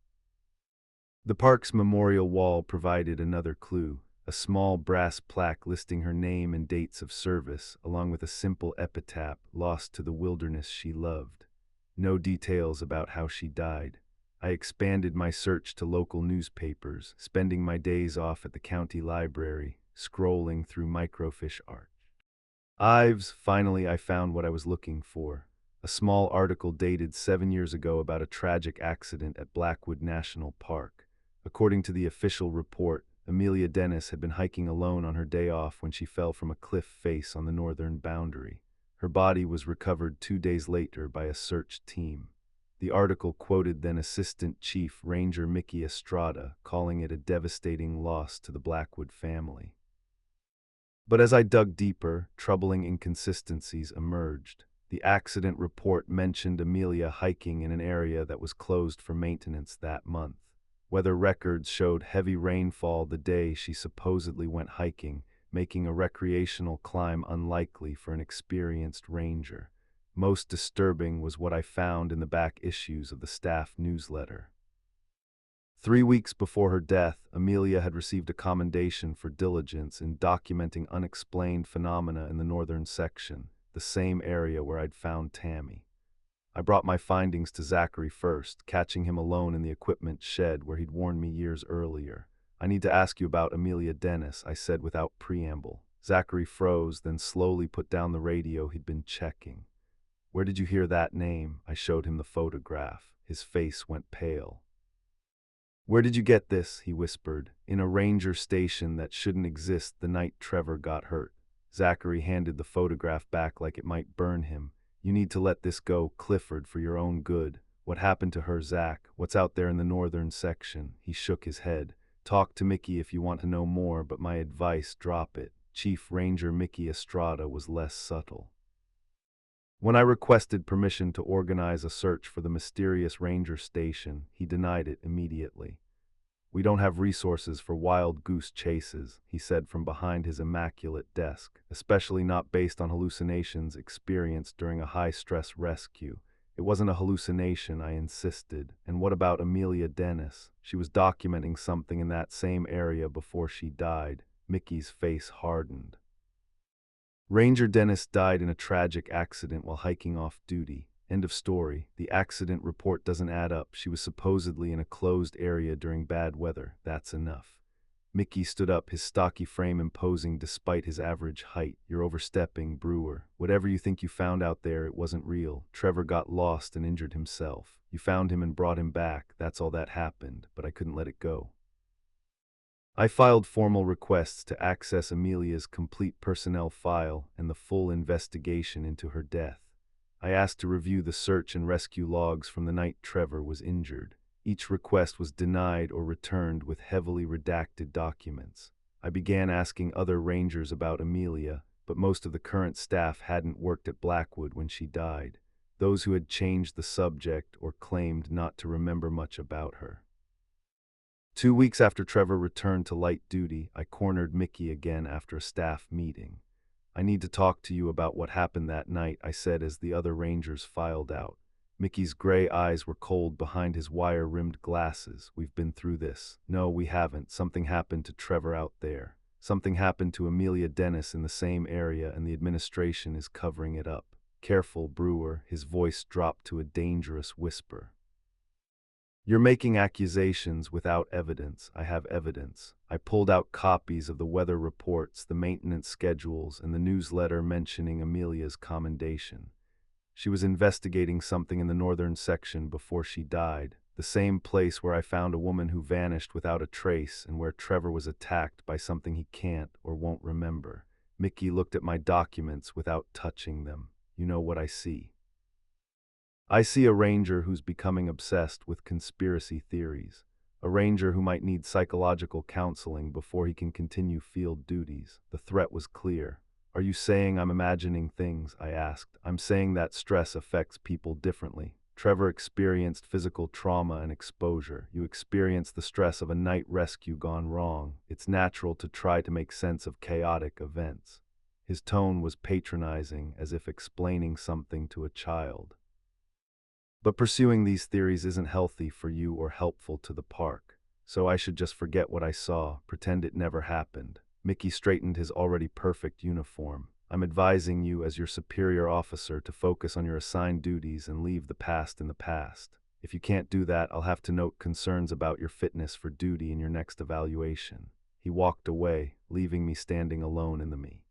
The park's memorial wall provided another clue, a small brass plaque listing her name and dates of service, along with a simple epitaph, "Lost to the wilderness she loved." No details about how she died. I expanded my search to local newspapers, spending my days off at the county library, scrolling through microfiche art. Ives, finally I found what I was looking for. A small article dated 7 years ago about a tragic accident at Blackwood National Park. According to the official report, Amelia Dennis had been hiking alone on her day off when she fell from a cliff face on the northern boundary. Her body was recovered 2 days later by a search team. The article quoted then Assistant Chief Ranger Mickey Estrada, calling it a devastating loss to the Blackwood family. But as I dug deeper, troubling inconsistencies emerged. The accident report mentioned Amelia hiking in an area that was closed for maintenance that month. Weather records showed heavy rainfall the day she supposedly went hiking, making a recreational climb unlikely for an experienced ranger. Most disturbing was what I found in the back issues of the staff newsletter. 3 weeks before her death, Amelia had received a commendation for diligence in documenting unexplained phenomena in the northern section, the same area where I'd found Tammy. I brought my findings to Zachary first, catching him alone in the equipment shed where he'd warned me years earlier. "I need to ask you about Amelia Dennis," I said without preamble. Zachary froze, then slowly put down the radio he'd been checking. "Where did you hear that name?" I showed him the photograph. His face went pale. "Where did you get this?" he whispered. "In a ranger station that shouldn't exist the night Trevor got hurt." Zachary handed the photograph back like it might burn him. "You need to let this go, Clifford, for your own good. What happened to her, Zach? What's out there in the northern section?" He shook his head. "Talk to Mickey if you want to know more, but my advice, drop it." Chief Ranger Mickey Estrada was less subtle. When I requested permission to organize a search for the mysterious ranger station, he denied it immediately. "We don't have resources for wild goose chases," he said from behind his immaculate desk, "especially not based on hallucinations experienced during a high-stress rescue." "It wasn't a hallucination," I insisted. "And what about Amelia Dennis? She was documenting something in that same area before she died." Mickey's face hardened. "Ranger Dennis died in a tragic accident while hiking off duty. End of story. The accident report doesn't add up. She was supposedly in a closed area during bad weather. That's enough." Mickey stood up, his stocky frame imposing despite his average height. "You're overstepping, Brewer. Whatever you think you found out there, it wasn't real. Trevor got lost and injured himself. You found him and brought him back. That's all that happened, but I couldn't let it go. I filed formal requests to access Amelia's complete personnel file and the full investigation into her death. I asked to review the search and rescue logs from the night Trevor was injured. Each request was denied or returned with heavily redacted documents. I began asking other rangers about Amelia, but most of the current staff hadn't worked at Blackwood when she died. Those who had changed the subject or claimed not to remember much about her. 2 weeks after Trevor returned to light duty, I cornered Mickey again after a staff meeting. "I need to talk to you about what happened that night," I said as the other rangers filed out. Mickey's gray eyes were cold behind his wire-rimmed glasses. "We've been through this." "No, we haven't. Something happened to Trevor out there. Something happened to Amelia Dennis in the same area, and the administration is covering it up." "Careful, Brewer." His voice dropped to a dangerous whisper. "You're making accusations without evidence." "I have evidence." I pulled out copies of the weather reports, the maintenance schedules, and the newsletter mentioning Amelia's commendation. She was investigating something in the northern section before she died, the same place where I found a woman who vanished without a trace and where Trevor was attacked by something he can't or won't remember. Mickey looked at my documents without touching them. "You know what I see." "I see a ranger who's becoming obsessed with conspiracy theories. A ranger who might need psychological counseling before he can continue field duties." The threat was clear. "Are you saying I'm imagining things?" I asked. "I'm saying that stress affects people differently. Trevor experienced physical trauma and exposure. You experienced the stress of a night rescue gone wrong. It's natural to try to make sense of chaotic events." His tone was patronizing, as if explaining something to a child. "But pursuing these theories isn't healthy for you or helpful to the park. So I should just forget what I saw, pretend it never happened." Mickey straightened his already perfect uniform. "I'm advising you as your superior officer to focus on your assigned duties and leave the past in the past. If you can't do that, I'll have to note concerns about your fitness for duty in your next evaluation." He walked away, leaving me standing alone in the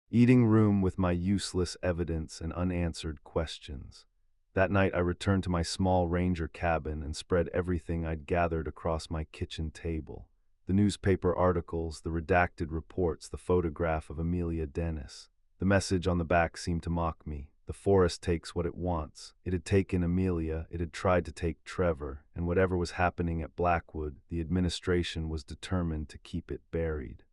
eating room with my useless evidence and unanswered questions. That night I returned to my small ranger cabin and spread everything I'd gathered across my kitchen table. The newspaper articles, the redacted reports, the photograph of Amelia Dennis. The message on the back seemed to mock me. The forest takes what it wants. It had taken Amelia, it had tried to take Trevor, and whatever was happening at Blackwood, the administration was determined to keep it buried.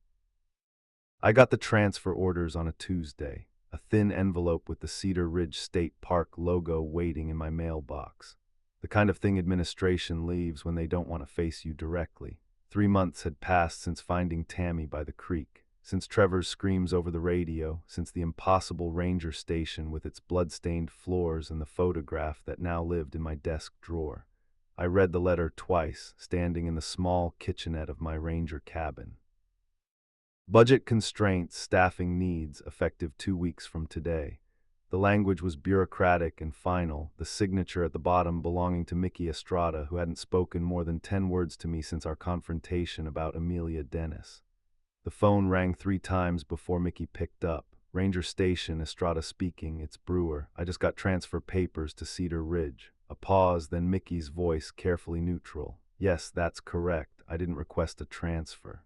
I got the transfer orders on a Tuesday, a thin envelope with the Cedar Ridge State Park logo waiting in my mailbox. The kind of thing administration leaves when they don't want to face you directly. 3 months had passed since finding Tammy by the creek, since Trevor's screams over the radio, since the impossible ranger station with its blood-stained floors and the photograph that now lived in my desk drawer. I read the letter twice, standing in the small kitchenette of my ranger cabin. Budget constraints, staffing needs, effective 2 weeks from today. The language was bureaucratic and final, the signature at the bottom belonging to Mickey Estrada, who hadn't spoken more than 10 words to me since our confrontation about Amelia Dennis. The phone rang 3 times before Mickey picked up. Ranger Station, Estrada speaking, it's Brewer. I just got transfer papers to Cedar Ridge. A pause, then Mickey's voice, carefully neutral. Yes, that's correct. I didn't request a transfer.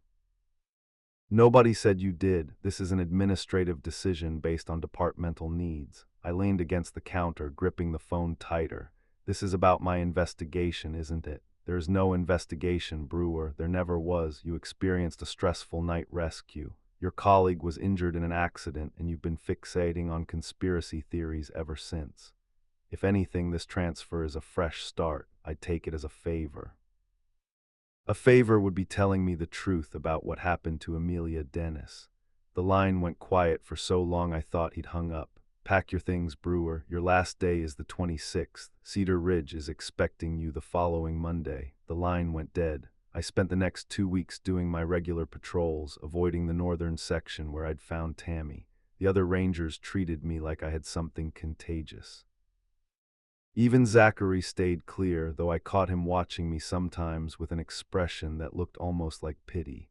Nobody said you did. This is an administrative decision based on departmental needs. I leaned against the counter, gripping the phone tighter. This is about my investigation, isn't it? There is no investigation, Brewer. There never was. You experienced a stressful night rescue. Your colleague was injured in an accident, and you've been fixating on conspiracy theories ever since. If anything, this transfer is a fresh start. I'd take it as a favor. A favor would be telling me the truth about what happened to Amelia Dennis. The line went quiet for so long I thought he'd hung up. Pack your things, Brewer. Your last day is the 26th. Cedar Ridge is expecting you the following Monday. The line went dead. I spent the next 2 weeks doing my regular patrols, avoiding the northern section where I'd found Tammy. The other rangers treated me like I had something contagious. Even Zachary stayed clear, though I caught him watching me sometimes with an expression that looked almost like pity.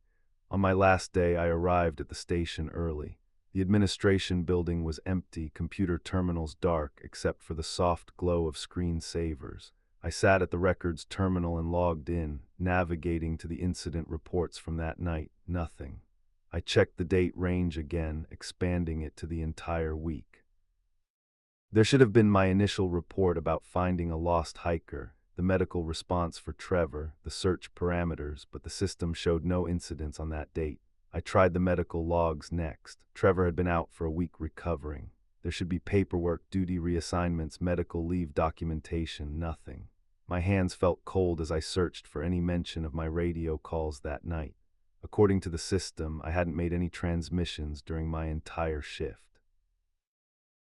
On my last day, I arrived at the station early. The administration building was empty, computer terminals dark, except for the soft glow of screensavers. I sat at the records terminal and logged in, navigating to the incident reports from that night. Nothing. I checked the date range again, expanding it to the entire week. There should have been my initial report about finding a lost hiker, the medical response for Trevor, the search parameters, but the system showed no incidents on that date. I tried the medical logs next. Trevor had been out for a week recovering. There should be paperwork, duty reassignments, medical leave documentation, nothing. My hands felt cold as I searched for any mention of my radio calls that night. According to the system, I hadn't made any transmissions during my entire shift.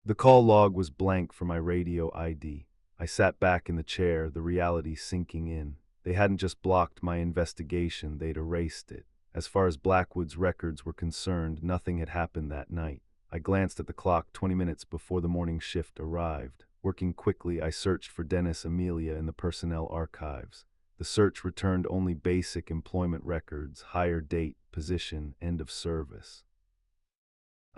The call log was blank for my radio ID. I sat back in the chair, the reality sinking in. They hadn't just blocked my investigation, they'd erased it. As far as Blackwood's records were concerned, nothing had happened that night. I glanced at the clock 20 minutes before the morning shift arrived. Working quickly, I searched for Dennis Amelia in the personnel archives. The search returned only basic employment records, hire date, position, end of service.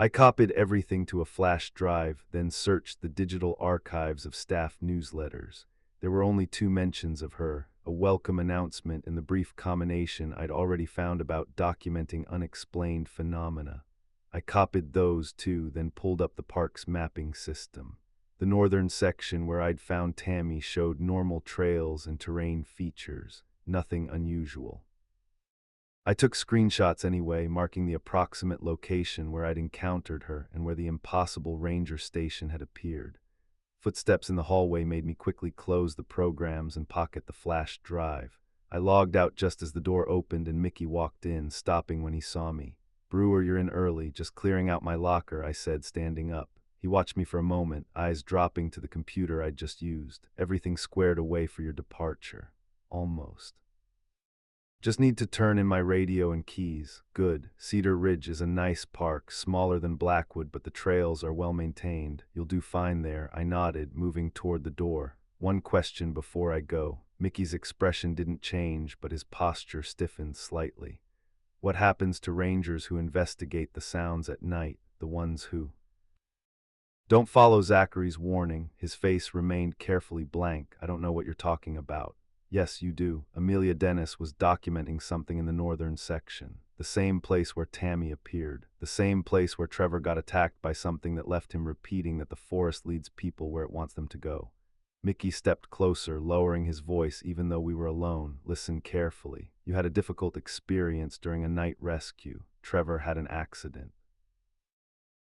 I copied everything to a flash drive, then searched the digital archives of staff newsletters. There were only 2 mentions of her, a welcome announcement and the brief combination I'd already found about documenting unexplained phenomena. I copied those too, then pulled up the park's mapping system. The northern section where I'd found Tammy showed normal trails and terrain features, nothing unusual. I took screenshots anyway, marking the approximate location where I'd encountered her and where the impossible ranger station had appeared. Footsteps in the hallway made me quickly close the programs and pocket the flash drive. I logged out just as the door opened and Mickey walked in, stopping when he saw me. "Brewer, you're in early, just clearing out my locker," I said, standing up. He watched me for a moment, eyes dropping to the computer I'd just used. "Everything squared away for your departure." Almost. "Just need to turn in my radio and keys." "Good. Cedar Ridge is a nice park, smaller than Blackwood, but the trails are well maintained. You'll do fine there." I nodded, moving toward the door. "One question before I go." Mickey's expression didn't change, but his posture stiffened slightly. "What happens to rangers who investigate the sounds at night, the ones who don't follow Zachary's warning?" His face remained carefully blank. "I don't know what you're talking about." "Yes, you do. Amelia Dennis was documenting something in the northern section. The same place where Tammy appeared. The same place where Trevor got attacked by something that left him repeating that the forest leads people where it wants them to go." Mickey stepped closer, lowering his voice even though we were alone. Listen carefully. You had a difficult experience during a night rescue. Trevor had an accident.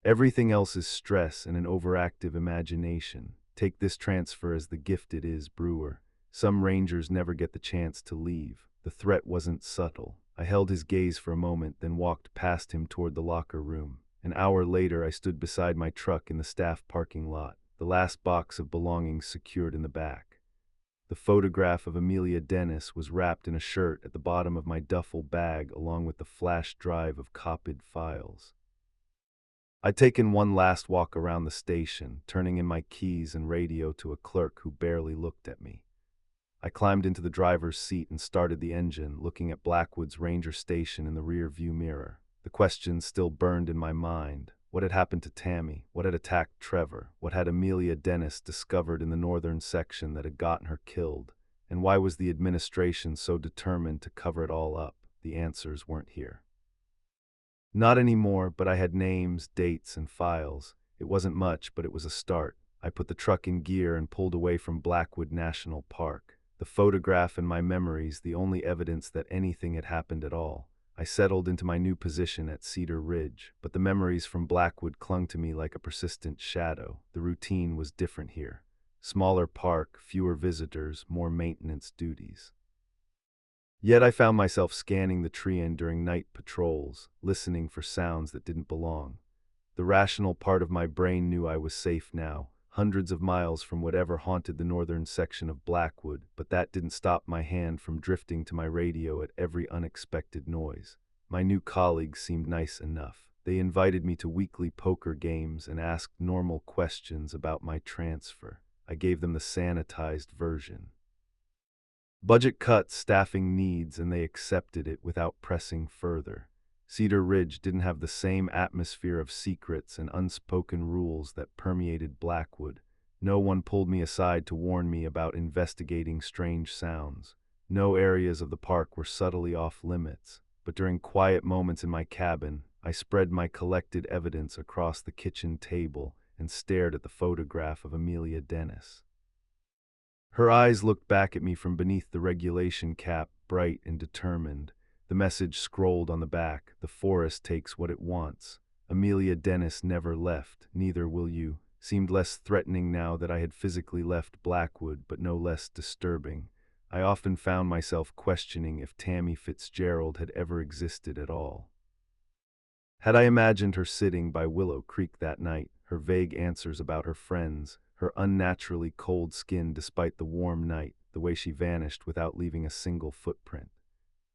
Everything else is stress and an overactive imagination. Take this transfer as the gift it is, Brewer. Some rangers never get the chance to leave. The threat wasn't subtle. I held his gaze for a moment, then walked past him toward the locker room. An hour later, I stood beside my truck in the staff parking lot, the last box of belongings secured in the back. The photograph of Amelia Dennis was wrapped in a shirt at the bottom of my duffel bag, along with the flash drive of copied files. I'd taken one last walk around the station, turning in my keys and radio to a clerk who barely looked at me. I climbed into the driver's seat and started the engine, looking at Blackwood's ranger station in the rear view mirror. The questions still burned in my mind. What had happened to Tammy? What had attacked Trevor? What had Amelia Dennis discovered in the northern section that had gotten her killed? And why was the administration so determined to cover it all up? The answers weren't here. Not anymore, but I had names, dates, and files. It wasn't much, but it was a start. I put the truck in gear and pulled away from Blackwood National Park. The photograph and my memories, the only evidence that anything had happened at all. I settled into my new position at Cedar Ridge, but the memories from Blackwood clung to me like a persistent shadow. The routine was different here. Smaller park, fewer visitors, more maintenance duties. Yet I found myself scanning the tree-in during night patrols, listening for sounds that didn't belong. The rational part of my brain knew I was safe now, hundreds of miles from whatever haunted the northern section of Blackwood, but that didn't stop my hand from drifting to my radio at every unexpected noise. My new colleagues seemed nice enough. They invited me to weekly poker games and asked normal questions about my transfer. I gave them the sanitized version. Budget cuts, staffing needs, and they accepted it without pressing further. Cedar Ridge didn't have the same atmosphere of secrets and unspoken rules that permeated Blackwood. No one pulled me aside to warn me about investigating strange sounds. No areas of the park were subtly off limits, but during quiet moments in my cabin, I spread my collected evidence across the kitchen table and stared at the photograph of Amelia Dennis. Her eyes looked back at me from beneath the regulation cap, bright and determined. The message scrolled on the back: "The forest takes what it wants. Amelia Dennis never left, neither will you." Seemed less threatening now that I had physically left Blackwood, but no less disturbing. I often found myself questioning if Tammy Fitzgerald had ever existed at all. Had I imagined her sitting by Willow Creek that night, her vague answers about her friends, her unnaturally cold skin despite the warm night, the way she vanished without leaving a single footprint?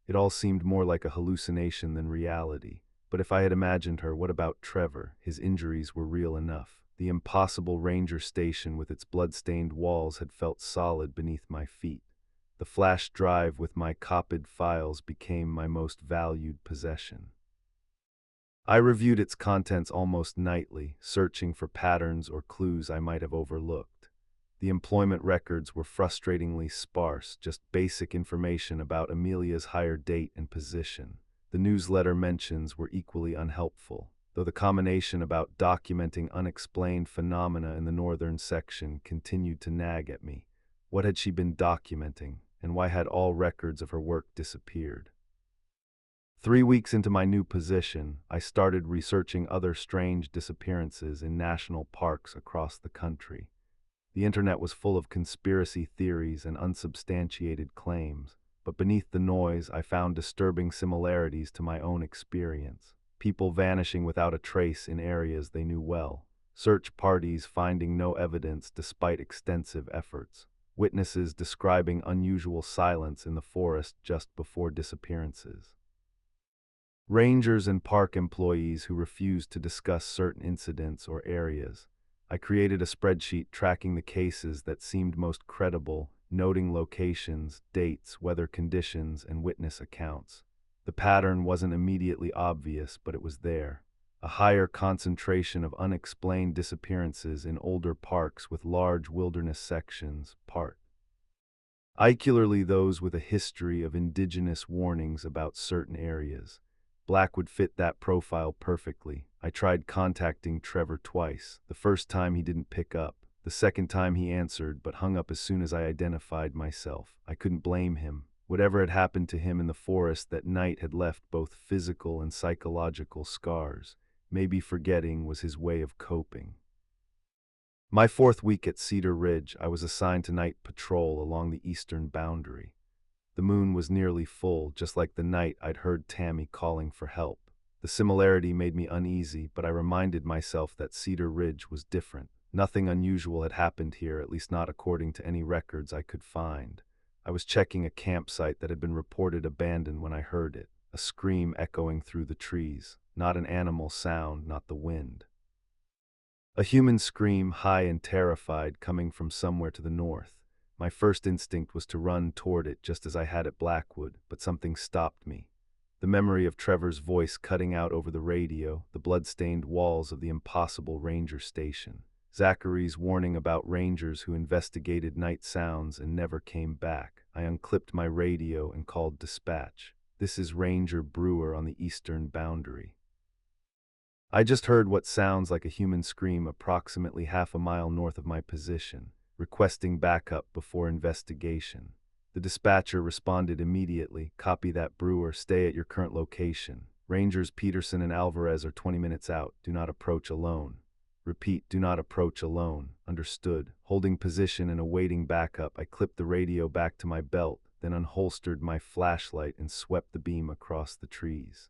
It all seemed more like a hallucination than reality. But if I had imagined her, what about Trevor? His injuries were real enough. The impossible ranger station with its blood-stained walls had felt solid beneath my feet. The flash drive with my copied files became my most valued possession. I reviewed its contents almost nightly, searching for patterns or clues I might have overlooked. The employment records were frustratingly sparse, just basic information about Amelia's hire date and position. The newsletter mentions were equally unhelpful, though the combination about documenting unexplained phenomena in the northern section continued to nag at me. What had she been documenting, and why had all records of her work disappeared? 3 weeks into my new position, I started researching other strange disappearances in national parks across the country. The internet was full of conspiracy theories and unsubstantiated claims, but beneath the noise I found disturbing similarities to my own experience. People vanishing without a trace in areas they knew well. Search parties finding no evidence despite extensive efforts. Witnesses describing unusual silence in the forest just before disappearances. Rangers and park employees who refused to discuss certain incidents or areas. I created a spreadsheet tracking the cases that seemed most credible, noting locations, dates, weather conditions, and witness accounts. The pattern wasn't immediately obvious, but it was there. A higher concentration of unexplained disappearances in older parks with large wilderness sections, particularly those with a history of indigenous warnings about certain areas. Blackwood fit that profile perfectly. I tried contacting Trevor twice. The first time he didn't pick up. The second time he answered, but hung up as soon as I identified myself. I couldn't blame him. Whatever had happened to him in the forest that night had left both physical and psychological scars. Maybe forgetting was his way of coping. My fourth week at Cedar Ridge, I was assigned to night patrol along the eastern boundary. The moon was nearly full, just like the night I'd heard Tammy calling for help. The similarity made me uneasy, but I reminded myself that Cedar Ridge was different. Nothing unusual had happened here, at least not according to any records I could find. I was checking a campsite that had been reported abandoned when I heard it, a scream echoing through the trees. Not an animal sound, not the wind. A human scream, high and terrified, coming from somewhere to the north. My first instinct was to run toward it just as I had at Blackwood, but something stopped me. The memory of Trevor's voice cutting out over the radio, the blood-stained walls of the impossible ranger station. Zachary's warning about rangers who investigated night sounds and never came back. I unclipped my radio and called dispatch. This is Ranger Brewer on the eastern boundary. I just heard what sounds like a human scream approximately half a mile north of my position, requesting backup before investigation. The dispatcher responded immediately, "Copy that, Brewer, stay at your current location. Rangers Peterson and Alvarez are 20 minutes out, do not approach alone." Repeat, "Do not approach alone." Understood. Holding position and awaiting backup, I clipped the radio back to my belt, then unholstered my flashlight and swept the beam across the trees.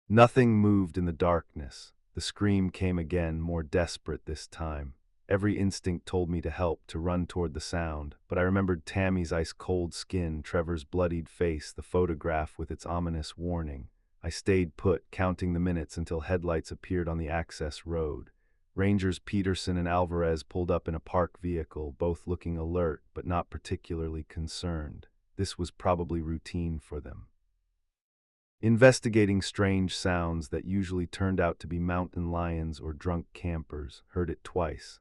Nothing moved in the darkness. The scream came again, more desperate this time. Every instinct told me to help, to run toward the sound, but I remembered Tammy's ice-cold skin, Trevor's bloodied face, the photograph with its ominous warning. I stayed put, counting the minutes until headlights appeared on the access road. Rangers Peterson and Alvarez pulled up in a parked vehicle, both looking alert but not particularly concerned. This was probably routine for them. Investigating strange sounds that usually turned out to be mountain lions or drunk campers, heard it twice.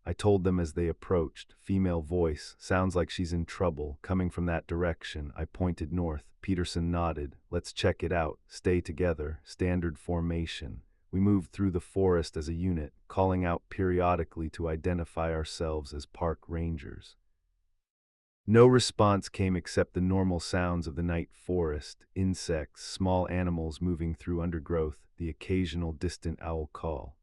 I told them as they approached, female voice, sounds like she's in trouble, coming from that direction. I pointed north. Peterson nodded. Let's check it out. Stay together. Standard formation. We moved through the forest as a unit, calling out periodically to identify ourselves as park rangers. No response came except the normal sounds of the night forest, insects, small animals moving through undergrowth, the occasional distant owl call.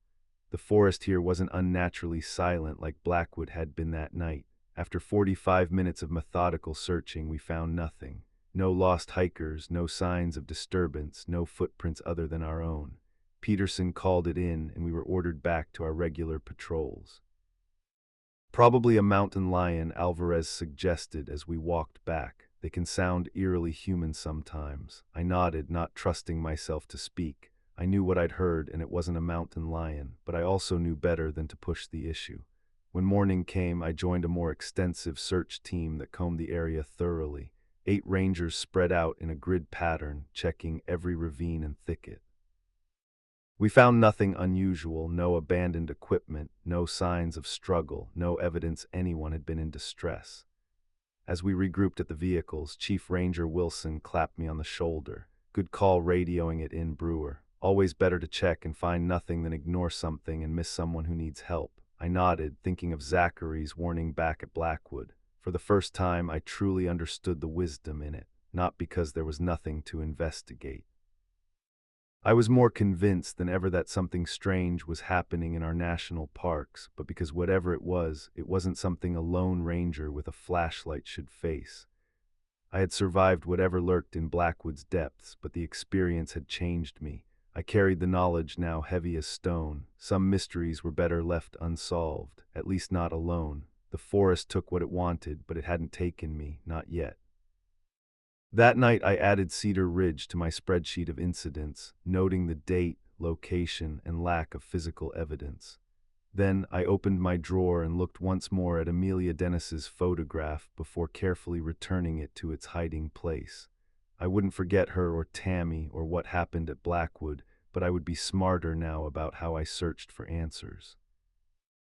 The forest here wasn't unnaturally silent like Blackwood had been that night. After 45 minutes of methodical searching, we found nothing. No lost hikers, no signs of disturbance, no footprints other than our own. Peterson called it in, and we were ordered back to our regular patrols. "Probably a mountain lion," Alvarez suggested as we walked back. "They can sound eerily human sometimes." I nodded, not trusting myself to speak. I knew what I'd heard, and it wasn't a mountain lion, but I also knew better than to push the issue. When morning came, I joined a more extensive search team that combed the area thoroughly. 8 rangers spread out in a grid pattern, checking every ravine and thicket. We found nothing unusual, no abandoned equipment, no signs of struggle, no evidence anyone had been in distress. As we regrouped at the vehicles, Chief Ranger Wilson clapped me on the shoulder. "Good call radioing it in, Brewer. Always better to check and find nothing than ignore something and miss someone who needs help." I nodded, thinking of Zachary's warning back at Blackwood. For the first time, I truly understood the wisdom in it, not because there was nothing to investigate. I was more convinced than ever that something strange was happening in our national parks, but because whatever it wasn't something a lone ranger with a flashlight should face. I had survived whatever lurked in Blackwood's depths, but the experience had changed me. I carried the knowledge now heavy as stone. Some mysteries were better left unsolved, at least not alone. The forest took what it wanted, but it hadn't taken me, not yet. That night I added Cedar Ridge to my spreadsheet of incidents, noting the date, location, and lack of physical evidence. Then I opened my drawer and looked once more at Amelia Dennis's photograph before carefully returning it to its hiding place. I wouldn't forget her or Tammy or what happened at Blackwood, but I would be smarter now about how I searched for answers.